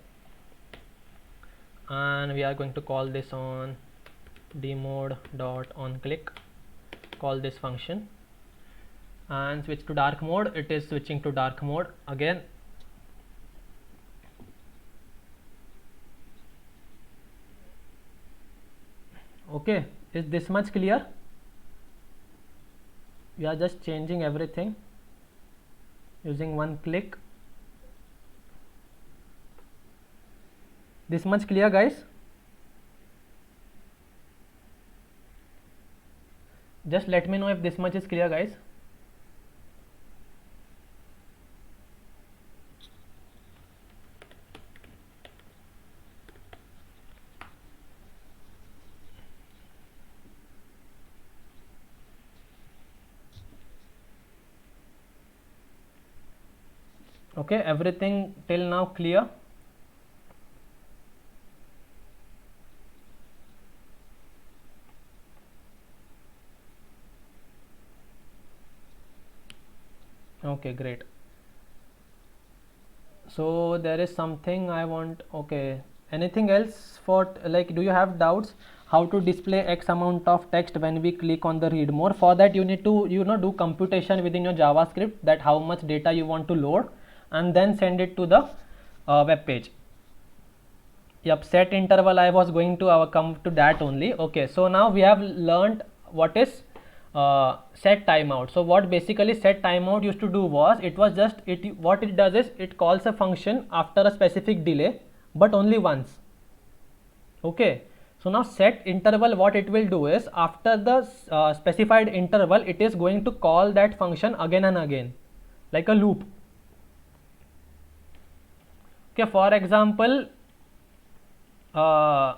and we are going to call this on dmode dot on click, call this function, and switch to dark mode. It is switching to dark mode again. Okay, is this much clear? We are just changing everything using one click. This much clear, guys? Just let me know if this much is clear, guys. Okay, everything till now clear? Okay, great. So there is something I want. Okay, anything else for, like, do you have doubts how to display X amount of text when we click on the read more? For that you need to, do computation within your JavaScript, that how much data you want to load, and then send it to the web page. Yep, set interval, I was going to come to that only. Okay, so now we have learned what is set timeout. So what basically set timeout used to do was, what it does is it calls a function after a specific delay, but only once. Okay, so now set interval, what it will do is, after the specified interval, it is going to call that function again and again, like a loop. Okay, for example, so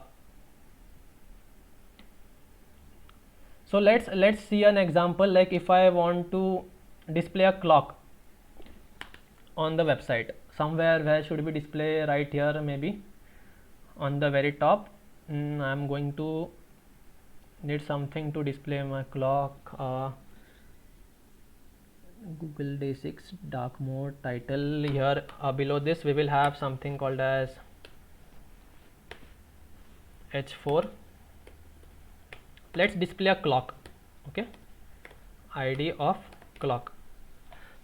let's see an example. Like if I want to display a clock on the website, somewhere, where should we display? Right here, maybe on the very top. I'm going to need something to display my clock. Google Basics dark mode title. Here below this we will have something called as h4. Let's display a clock. Okay, id of clock.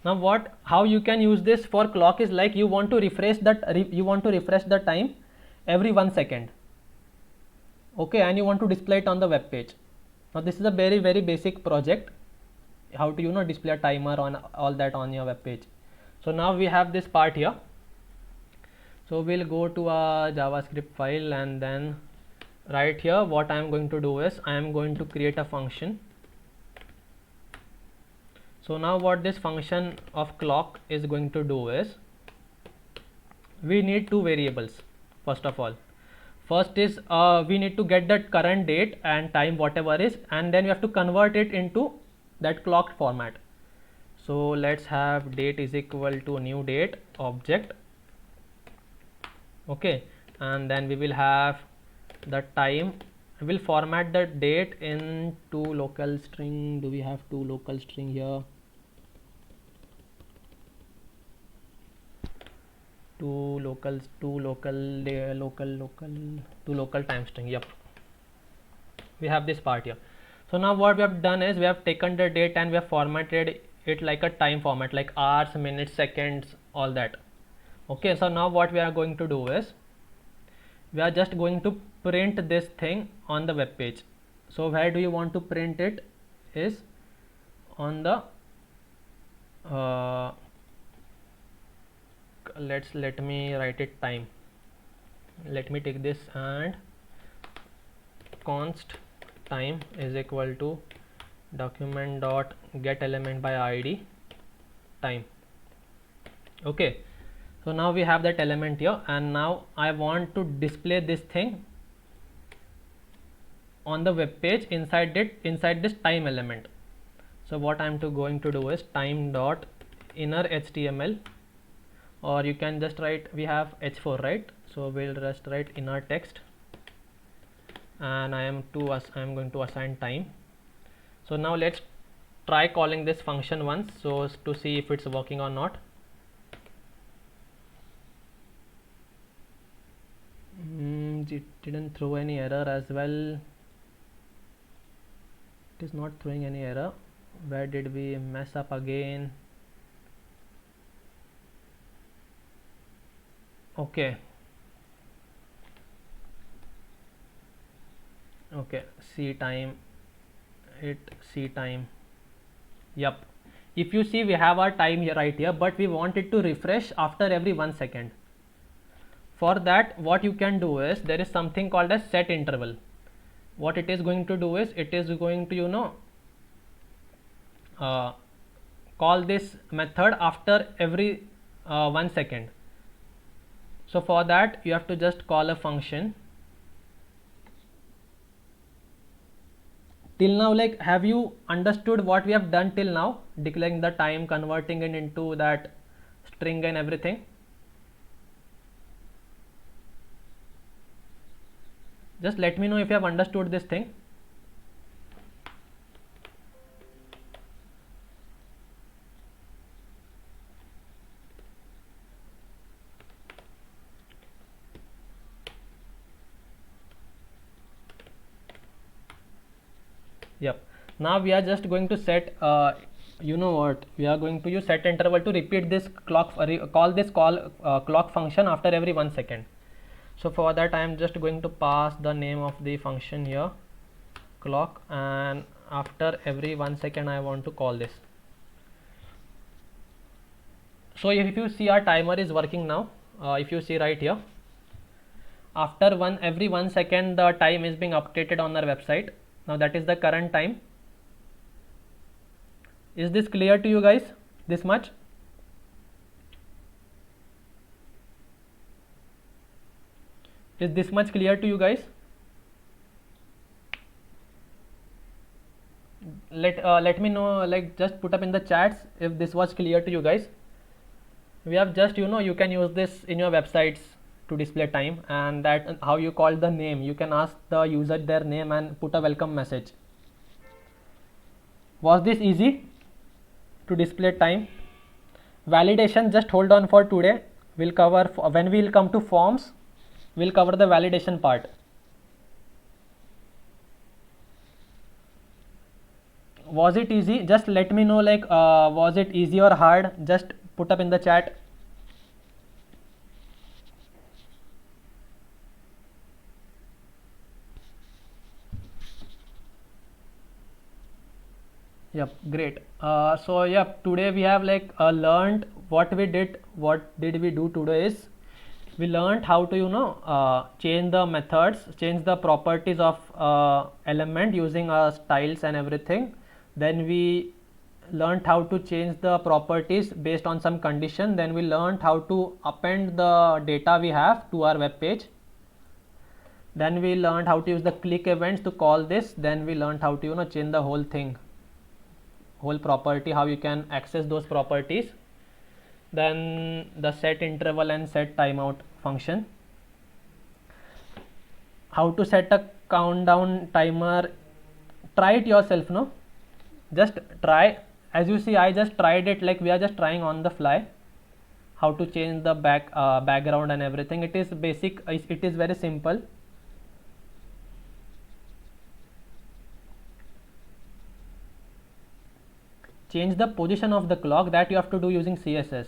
Now how you can use this for clock is, like, you want to refresh the time every 1 second. Okay, and you want to display it on the web page. Now this is a very basic project, how to display a timer on all that on your web page. So now we have this part here. So we'll go to a JavaScript file, and then right here what I am going to do is I am going to create a function. So now what this function of clock is going to do is, we need two variables. First of all, first is we need to get the current date and time, whatever is, and then we have to convert it into that clock format. So let's have date is equal to new date object. Okay, and then we will have the time. We will format the date into local string. Do we have two local string here? Two local time string. Yep, we have this part here. So now what we have done is, we have taken the date and we have formatted it like a time format, like hours, minutes, seconds, all that. Okay, so now what we are going to do is, we are just going to print this thing on the web page. So where do you want to print it? Is on the let me write it time. let me take this, and const time is equal to document dot get element by id time. Okay, so now we have that element here, and now I want to display this thing on the web page inside this time element. So what I'm going to do is time dot inner HTML, or you can just write, we have h4, right? So we'll just write inner text, and I'm going to assign time. So now let's try calling this function once, so as to see if it's working or not. It didn't throw any error as well. It is not throwing any error. Where did we mess up again? Okay, see time, hit see time. Yep, if you see, we have our time here, right here, but we want it to refresh after every 1 second. For that, what you can do is, there is something called as set interval. What it is going to do is, it is going to call this method after every 1 second. So for that, you have to just call a function. Till now, like, have you understood what we have done till now? Declaring the time, converting it into that string and everything. Just let me know if you have understood this thing. Yep. Now we are just going to set, you know what? We are going to use set interval to repeat this clock, clock function after every 1 second. So for that, I am just going to pass the name of the function here, clock, and after every 1 second, I want to call this. So if you see, our timer is working now. If you see right here, after every 1 second, the time is being updated on our website. Now that is the current time. Is this clear to you guys? This much? Is this much clear to you guys? Let me know, like, just put up in the chats if this was clear to you guys. We have just, you can use this in your websites to display time, and that how you call the name. You can ask the user their name and put a welcome message. Was this easy to display time? Validation, just hold on for today. We'll cover, when we'll come to forms, we'll cover the validation part. Was it easy? Just let me know, like, was it easy or hard? Just put up in the chat. Yep, great. So yep, today we have learned what we did. What did we do today is, we learned how to change the methods, change the properties of element using styles and everything. Then we learned how to change the properties based on some condition. Then we learned how to append the data we have to our web page. Then we learned how to use the click events to call this. Then we learned how to change the whole thing, whole property, how you can access those properties. Then the set interval and set timeout function. How to set a countdown timer. Try it yourself, no? Just try. As you see, I just tried it, like we are just trying on the fly. How to change the background and everything. It is basic. It is very simple. Change the position of the clock, that you have to do using CSS.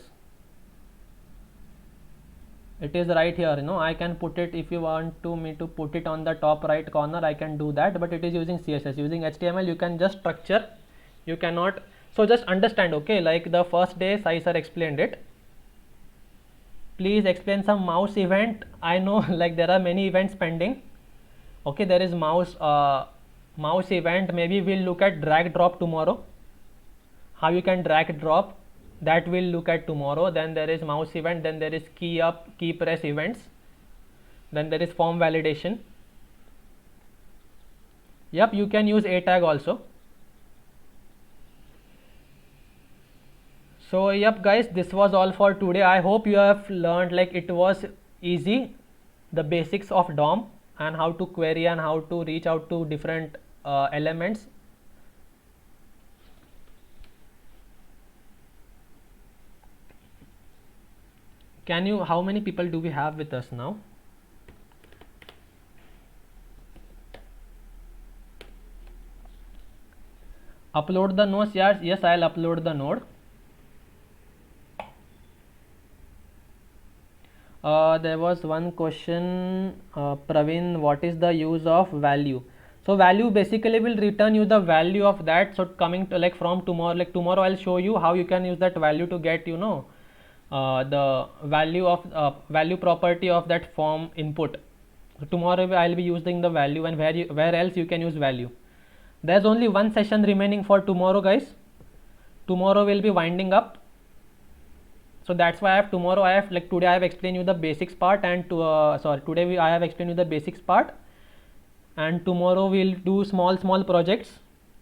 It is right here, I can put it, if you want me to put it on the top right corner, I can do that, but it is using CSS. Using HTML, you can just structure, you cannot. So just understand, okay, like the first day Sai sir explained it. please explain some mouse event. I know like there are many events pending. Okay, there is mouse event. Maybe we'll look at drag drop tomorrow. How you can drag drop, that we'll look at tomorrow. Then there is mouse event, then there is key up, key press events, then there is form validation. Yep, you can use a tag also. So yep guys, this was all for today. I hope you have learned, like it was easy, the basics of DOM and how to query and how to reach out to different elements. Can you, how many people do we have with us now? Upload the nodes. Yes, I'll upload the node. There was one question, Praveen, what is the use of value? So value basically will return you the value of that. So coming to like from tomorrow, like tomorrow I'll show you how you can use that value to get, you know, the value of value property of that form input. So tomorrow I'll be using the value, and where else you can use value. There's only one session remaining for tomorrow guys. Tomorrow will be winding up. So that's why tomorrow I have, like today I have explained you the basics part, and today I have explained you the basics part, and tomorrow we'll do small projects.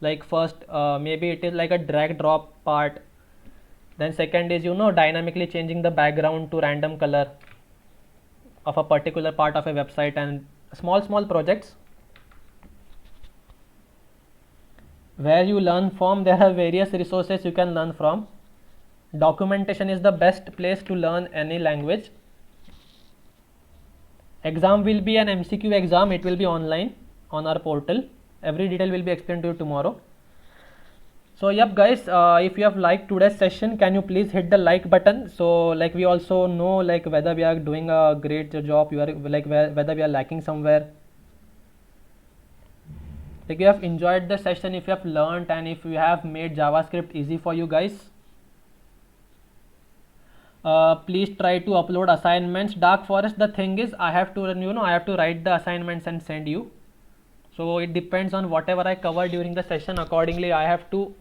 Like first maybe it is like a drag drop part, then second is, you know, dynamically changing the background to random color of a particular part of a website, and small projects where you learn from. There are various resources you can learn from. Documentation is the best place to learn any language. Exam will be an MCQ exam. It will be online on our portal. Every detail will be explained to you tomorrow. So yep guys, if you have liked today's session, can you please hit the like button, so like we also know like whether we are doing a great job, you are like whether we are lacking somewhere. Like you have enjoyed the session, if you have learned, and if you have made JavaScript easy for you guys. Please try to upload assignments. Dark Forest, the thing is I have to, you know, I have to write the assignments and send you. So it depends on whatever I cover during the session, accordingly I have to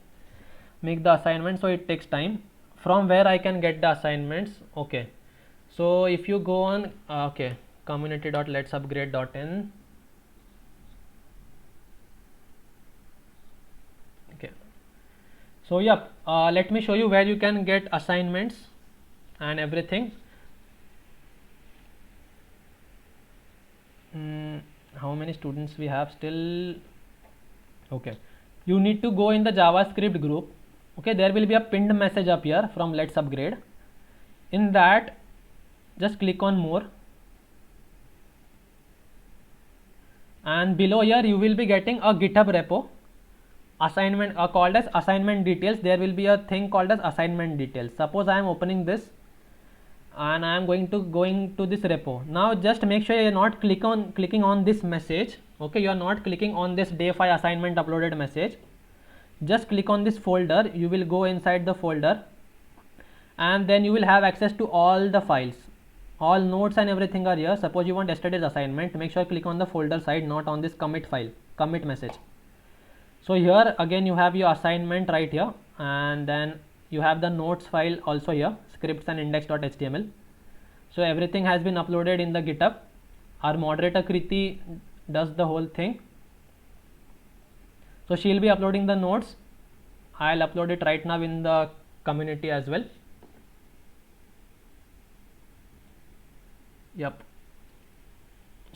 make the assignment, so it takes time. From where I can get the assignments? Okay, so if you go on okay, community.letsupgrade.in. okay, so yeah, let me show you where you can get assignments and everything. How many students we have still? Okay, you need to go in the JavaScript group. Okay, there will be a pinned message up here from Let's Upgrade. In that, just click on more, and below here you will be getting a GitHub repo assignment called as assignment details. There will be a thing called as assignment details. Suppose I am opening this and I am going to this repo. Now just make sure you are not clicking on this message. Okay, you are not clicking on this day 5 assignment uploaded message. Just click on this folder. You will go inside the folder, and then you will have access to all the files. All notes and everything are here. Suppose you want yesterday's assignment, make sure you click on the folder side, not on this commit file, commit message. So here again you have your assignment right here, and then you have the notes file also here, scripts and index.html. So everything has been uploaded in the GitHub. Our moderator Kriti does the whole thing. So she'll be uploading the notes. I'll upload it right now in the community as well. Yep.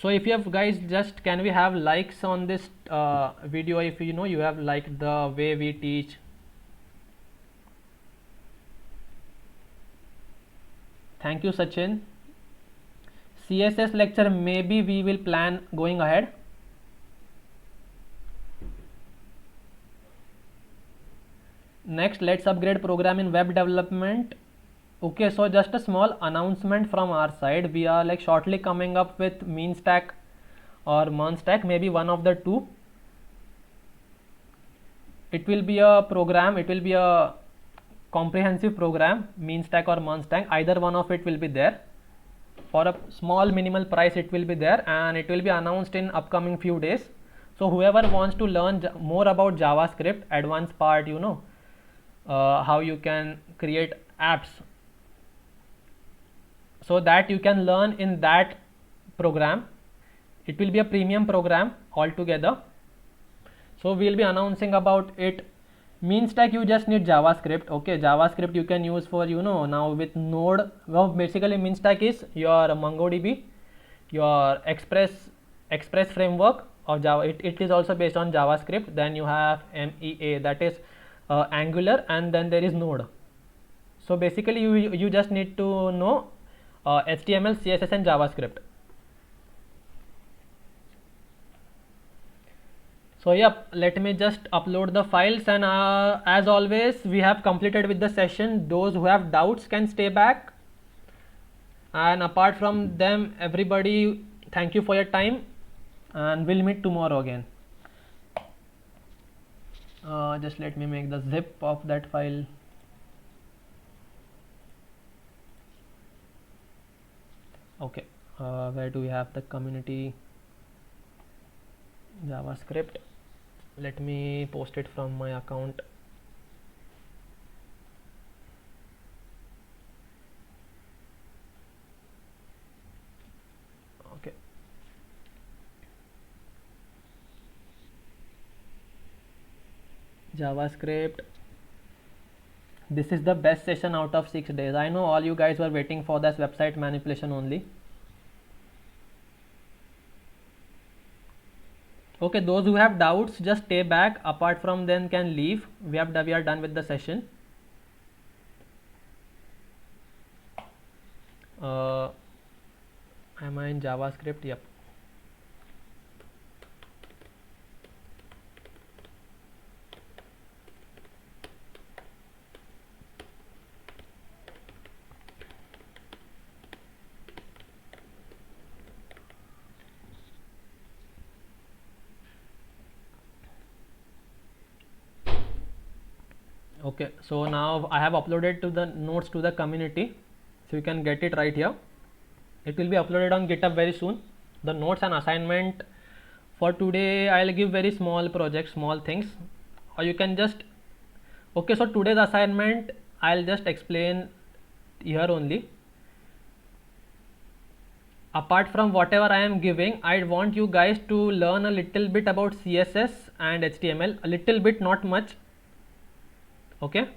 So if you have guys, just can we have likes on this video if you know you have liked the way we teach. Thank you Sachin. CSS lecture maybe we will plan going ahead. Next, let's upgrade program in web development. Okay, so just a small announcement from our side. We are like shortly coming up with mean stack or MERN stack, maybe one of the two. It will be a program, it will be a comprehensive program, mean stack or MERN stack, either one of it will be there. for a small minimal price it will be there, and it will be announced in upcoming few days. So whoever wants to learn more about JavaScript advanced part, how you can create apps, so that you can learn in that program. It will be a premium program altogether. So we will be announcing about it. Mean stack, you just need JavaScript. Okay, JavaScript you can use for now with Node. Well, basically mean stack is your MongoDB, your Express framework of Java. It is also based on JavaScript. Then you have MEA, that is Angular, and then there is Node. So basically you just need to know HTML, CSS and JavaScript. So yep, let me just upload the files, and as always we have completed with the session. Those who have doubts can stay back, and apart from them, everybody, thank you for your time, and we'll meet tomorrow again. Just let me make the zip of that file. Okay, where do we have the community JavaScript? Let me post it from my account. Okay. JavaScript. This is the best session out of 6 days. I know all you guys were waiting for this website manipulation only. Okay, those who have doubts just stay back. Apart from them can leave. We are done with the session. Am I in JavaScript? Yep. Okay, so now I have uploaded to the notes to the community, so you can get it right here. It will be uploaded on GitHub very soon. The notes and assignment for today, I'll give very small projects, small things, or you can just, okay, so today's assignment I'll just explain here only. Apart from whatever I am giving, I want you guys to learn a little bit about CSS and HTML, a little bit, not much. Okay.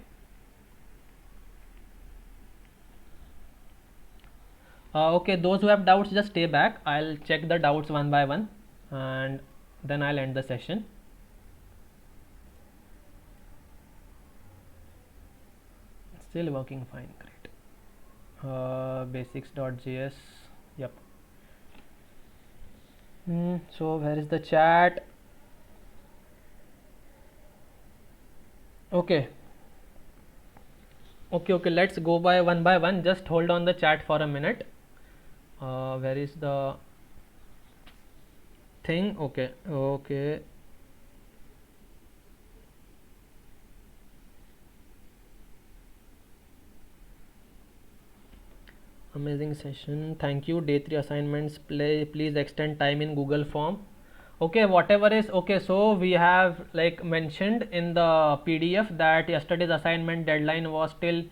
Okay, those who have doubts just stay back. I'll check the doubts one by one, and then I'll end the session. Still working fine, great. Basics.js, yep. So where is the chat? Okay, let's go by one. Just hold on the chat for a minute. Where is the thing? Okay. Amazing session, thank you. Day 3 assignments, please extend time in Google form. Okay, whatever is okay. So we have like mentioned in the PDF that yesterday's assignment deadline was till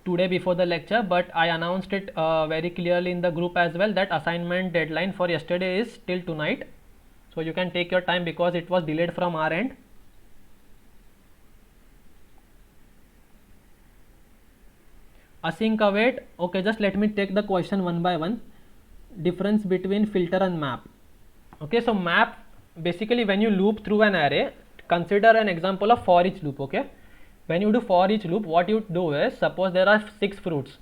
today before the lecture, but I announced it very clearly in the group as well that assignment deadline for yesterday is till tonight. So you can take your time because it was delayed from our end. Async await. Okay, just let me take the question one by one. Difference between filter and map. Okay, so map, basically when you loop through an array, consider an example of for each loop. Okay, when you do for each loop, what you do is, suppose there are 6 fruits.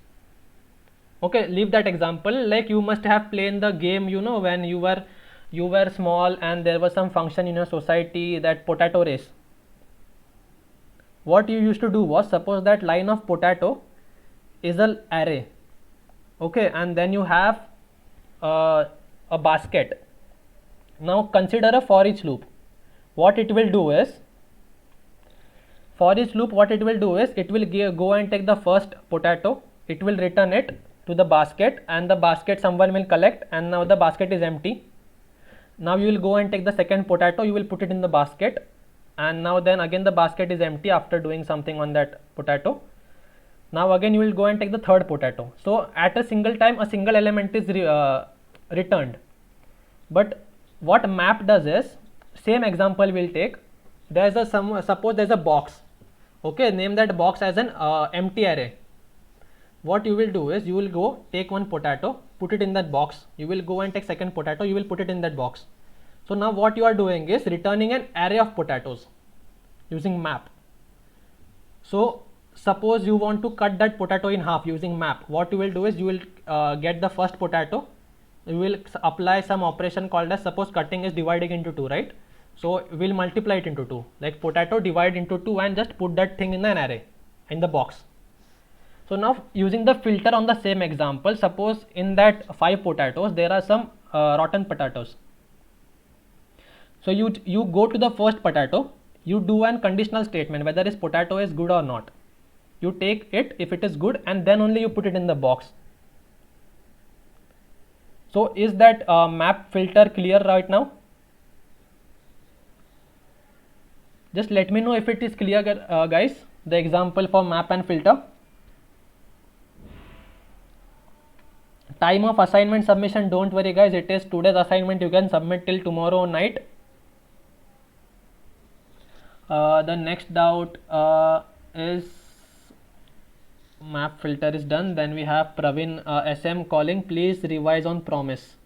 Okay, leave that example. Like you must have played the game, when you were small and there was some function in your society, that potato race. What you used to do was, suppose that line of potato is an array. Okay, and then you have a basket. Now consider a for each loop. What it will do is, for each loop, what it will do is, it will go and take the first potato, it will return it, to the basket, and the basket someone will collect, and now the basket is empty. Now you will go and take the second potato, you will put it in the basket, and now then again the basket is empty after doing something on that potato. Now again you will go and take the third potato. So at a single time a single element is returned. But what map does is, same example we'll take. There's a suppose there's a box. Okay, name that box as an empty array. What you will do is, you will go take one potato, put it in that box. You will go and take second potato, you will put it in that box. So now what you are doing is returning an array of potatoes using map. So suppose you want to cut that potato in half using map. What you will do is, you will get the first potato, you will apply some operation called as, suppose cutting is dividing into 2, right? So we'll multiply it into 2, like potato divide into 2, and just put that thing in an array in the box. So now using the filter on the same example, suppose in that 5 potatoes there are some rotten potatoes. So you go to the first potato, you do an conditional statement whether this potato is good or not. You take it, if it is good, and then only you put it in the box. So is that map filter clear right now? Just let me know if it is clear, guys, the example for map and filter. Time of assignment submission, don't worry guys, it is today's assignment, you can submit till tomorrow night. The next doubt is map filter is done. Then we have Praveen SM calling, please revise on promise.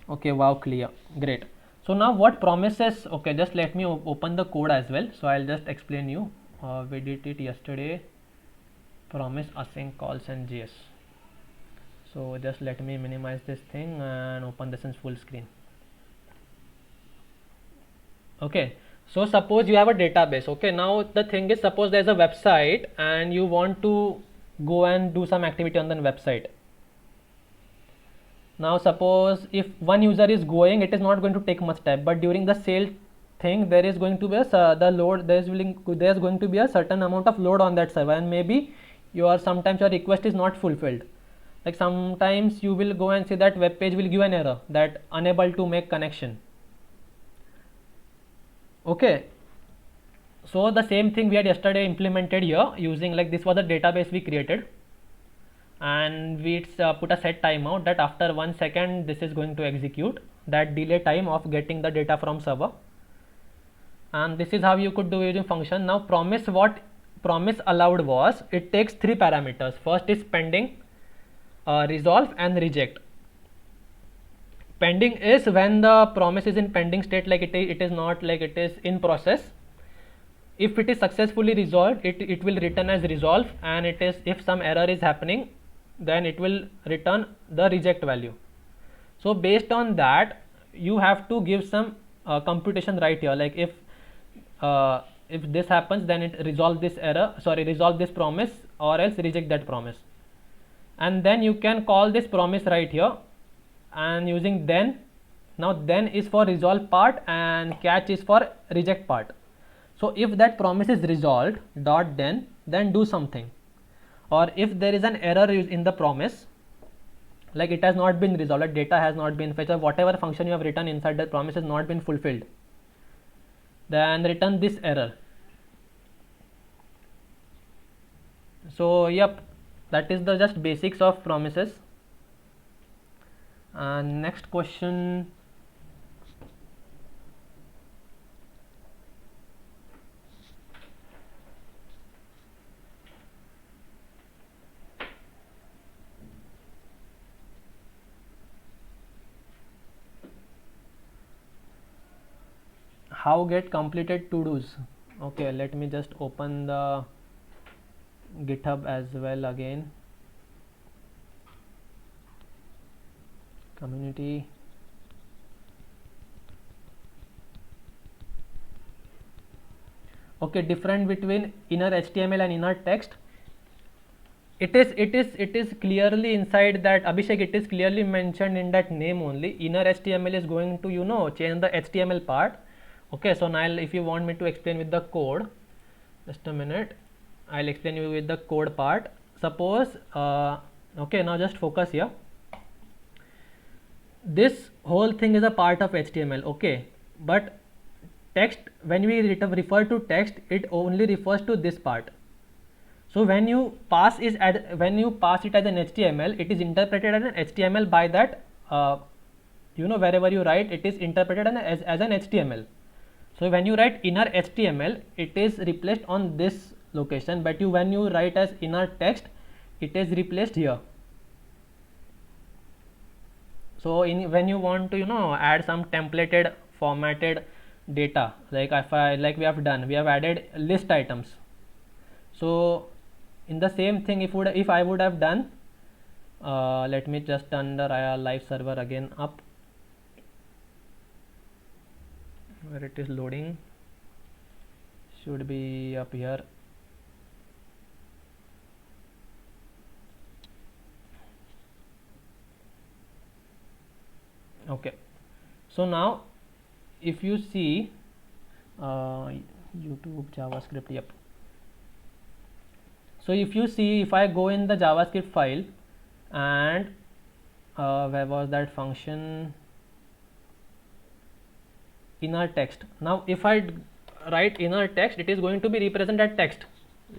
Okay, wow, clear, great. So now what promises, okay, just let me open the code as well. So I'll just explain you. We did it yesterday, promise, async, calls and JS. So just let me minimize this thing and open this in full screen. Okay, so suppose you have a database. Okay, now the thing is, suppose there's a website and you want to go and do some activity on the website. Now suppose if one user is going, it is not going to take much time, but during the sale thing there is going to be there's going to be a certain amount of load on that server, and maybe sometimes your request is not fulfilled. Like sometimes you will go and see that web page will give an error that unable to make connection. Okay, so the same thing we had yesterday implemented here using, like, this was a database we created, and we put a set timeout that after 1 second this is going to execute, that delay time of getting the data from server. And this is how you could do using function. Now promise, what promise allowed was, it takes 3 parameters. First is pending, resolve and reject. Pending is when the promise is in pending state, like it is not, like it is in process. If it is successfully resolved, it will return as resolve, and it is, if some error is happening, then it will return the reject value. So based on that you have to give some computation right here, like if this happens, then it resolve this error, resolve this promise, or else reject that promise. And then you can call this promise right here, and using then. Now then is for resolve part and catch is for reject part. So if that promise is resolved dot then do something, or if there is an error in the promise, like it has not been resolved, like data has not been fetched, or whatever function you have written inside the promise has not been fulfilled, then return this error. So yep, that is the just basics of promises. Next question. How get completed to-dos? Okay, let me just open the GitHub as well again. Community. Okay, different between inner HTML and inner text. It is clearly inside that, Abhishek, it is clearly mentioned in that name only. Inner HTML is going to, change the HTML part. Okay, so now if you want me to explain with the code, just a minute, I'll explain you with the code part. suppose okay, now just focus here. This whole thing is a part of HTML, okay, but text, when we refer to text, it only refers to this part. So when you pass it as an HTML, it is interpreted as an HTML by that wherever you write, it is interpreted as an HTML. So when you write inner HTML, it is replaced on this location, but when you write as inner text, it is replaced here. So when you want to add some templated formatted data, like we have added list items. So in the same thing, if I would have done, let me just turn the live server again up, where it is loading, should be up here. Okay, so now if you see YouTube JavaScript, yep. So if you see, if I go in the JavaScript file and where was that function, inner text. Now if I write inner text, it is going to be represented text.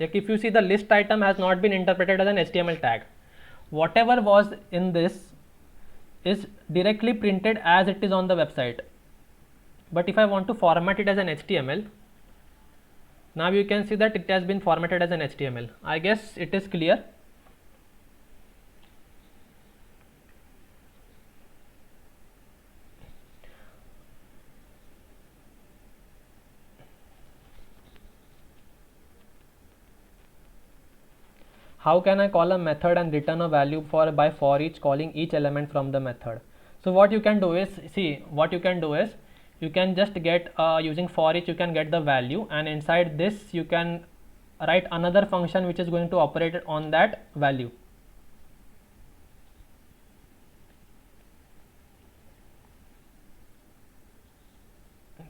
Like if you see, the list item has not been interpreted as an HTML tag. Whatever was in this is directly printed as it is on the website. But if I want to format it as an HTML, now you can see that it has been formatted as an HTML. I guess it is clear. How can I call a method and return a value by for each calling each element from the method? So what you can do is, you can just get using for each, you can get the value, and inside this you can write another function which is going to operate on that value.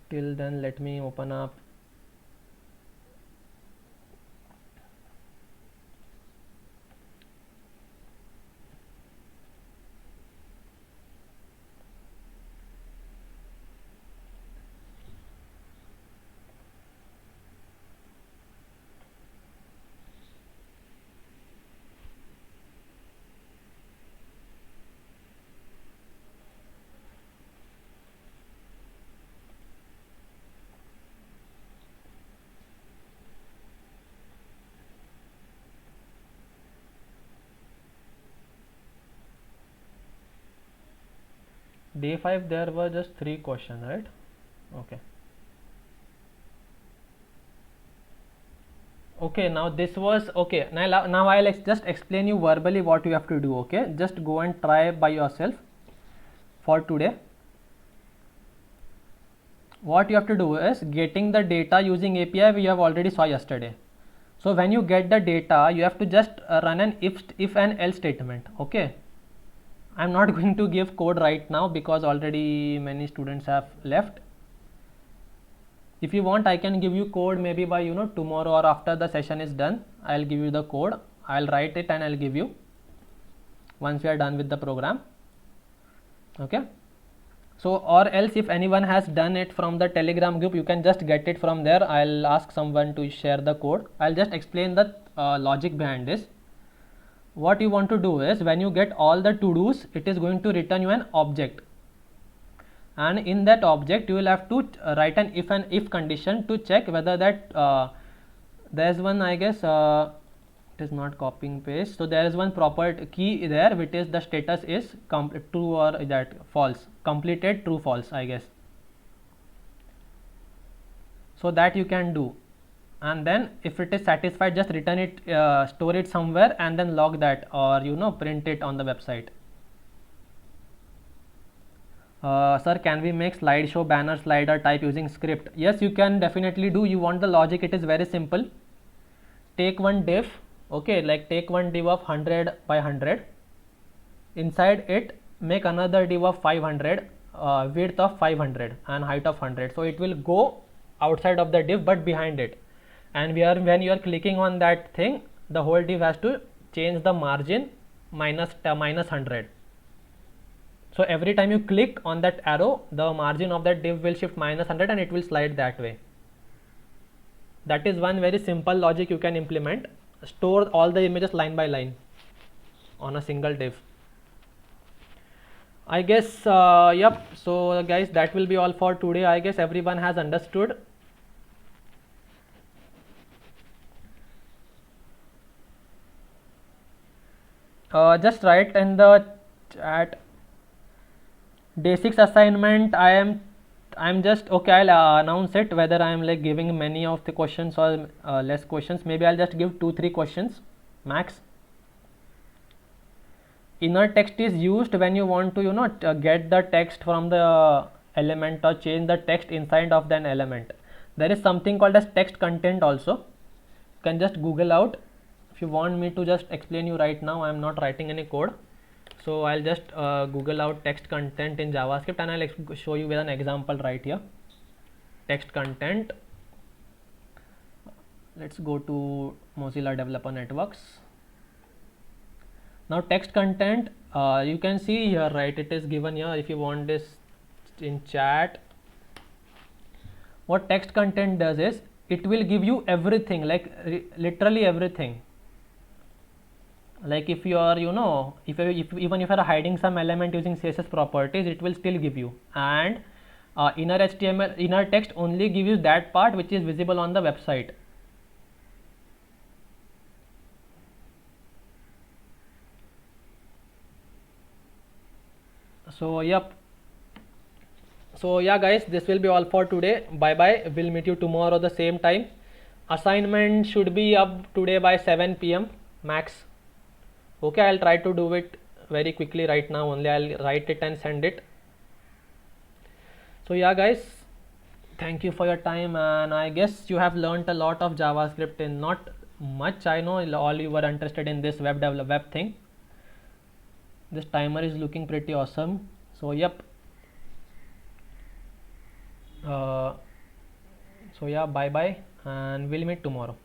Till then, let me open up day 5. There were just 3 questions, right? Okay. Okay, now this was okay. Now I'll just explain you verbally what you have to do. Okay, just go and try by yourself for today. What you have to do is getting the data using API we have already saw yesterday. So when you get the data, you have to just run an if and else statement. Okay, I'm not going to give code right now because already many students have left. If you want, I can give you code maybe by tomorrow or after the session is done. I'll give you the code. I'll write it and I'll give you once we are done with the program. Okay, so or else if anyone has done it from the Telegram group, you can just get it from there. I'll ask someone to share the code. I'll just explain the logic behind this. What you want to do is, when you get all the to-dos, it is going to return you an object, and in that object you will have to write an if condition to check whether that there's one, I guess it is not copying paste, so there is one proper key there which is the status is true or that false, completed true false, I guess. So that you can do, and then if it is satisfied, just return it, store it somewhere and then log that, or print it on the website. Sir, can we make slideshow, banner, slider type using script? Yes, you can definitely do. You want the logic, it is very simple. Take one div, okay, like take one div of 100 by 100. Inside it, make another div of 500, width of 500 and height of 100. So it will go outside of the div but behind it. And when you are clicking on that thing, the whole div has to change the margin minus 100. So every time you click on that arrow, the margin of that div will shift minus 100 and it will slide that way. That is one very simple logic you can implement. Store all the images line by line on a single div. I guess yep. So guys, that will be all for today. I guess everyone has understood. Just write in the chat. Day 6 assignment. I'm just okay. I'll announce it whether I'm like giving many of the questions or less questions. Maybe I'll just give 2-3 questions max. Inner text is used when you want to get the text from the element or change the text inside of an element. There is something called as text content also. You can just Google out. If you want me to just explain you right now, I am not writing any code. So I'll just Google out text content in JavaScript and I'll show you with an example right here. Text content. Let's go to Mozilla Developer Networks. Now text content, you can see here, right? It is given here. If you want this in chat, what text content does is it will give you everything, like literally everything. Like if you are, even if you are hiding some element using CSS properties, it will still give you. And inner HTML, inner text only gives you that part which is visible on the website. So yep. So yeah guys, this will be all for today. Bye bye. We'll meet you tomorrow the same time. Assignment should be up today by 7 p.m. max. Okay, I'll try to do it very quickly right now only. I'll write it and send it. So yeah guys, thank you for your time, and I guess you have learned a lot of JavaScript. In not much, I know all you were interested in this web thing. This timer is looking pretty awesome. So yep. So yeah, bye bye, and we'll meet tomorrow.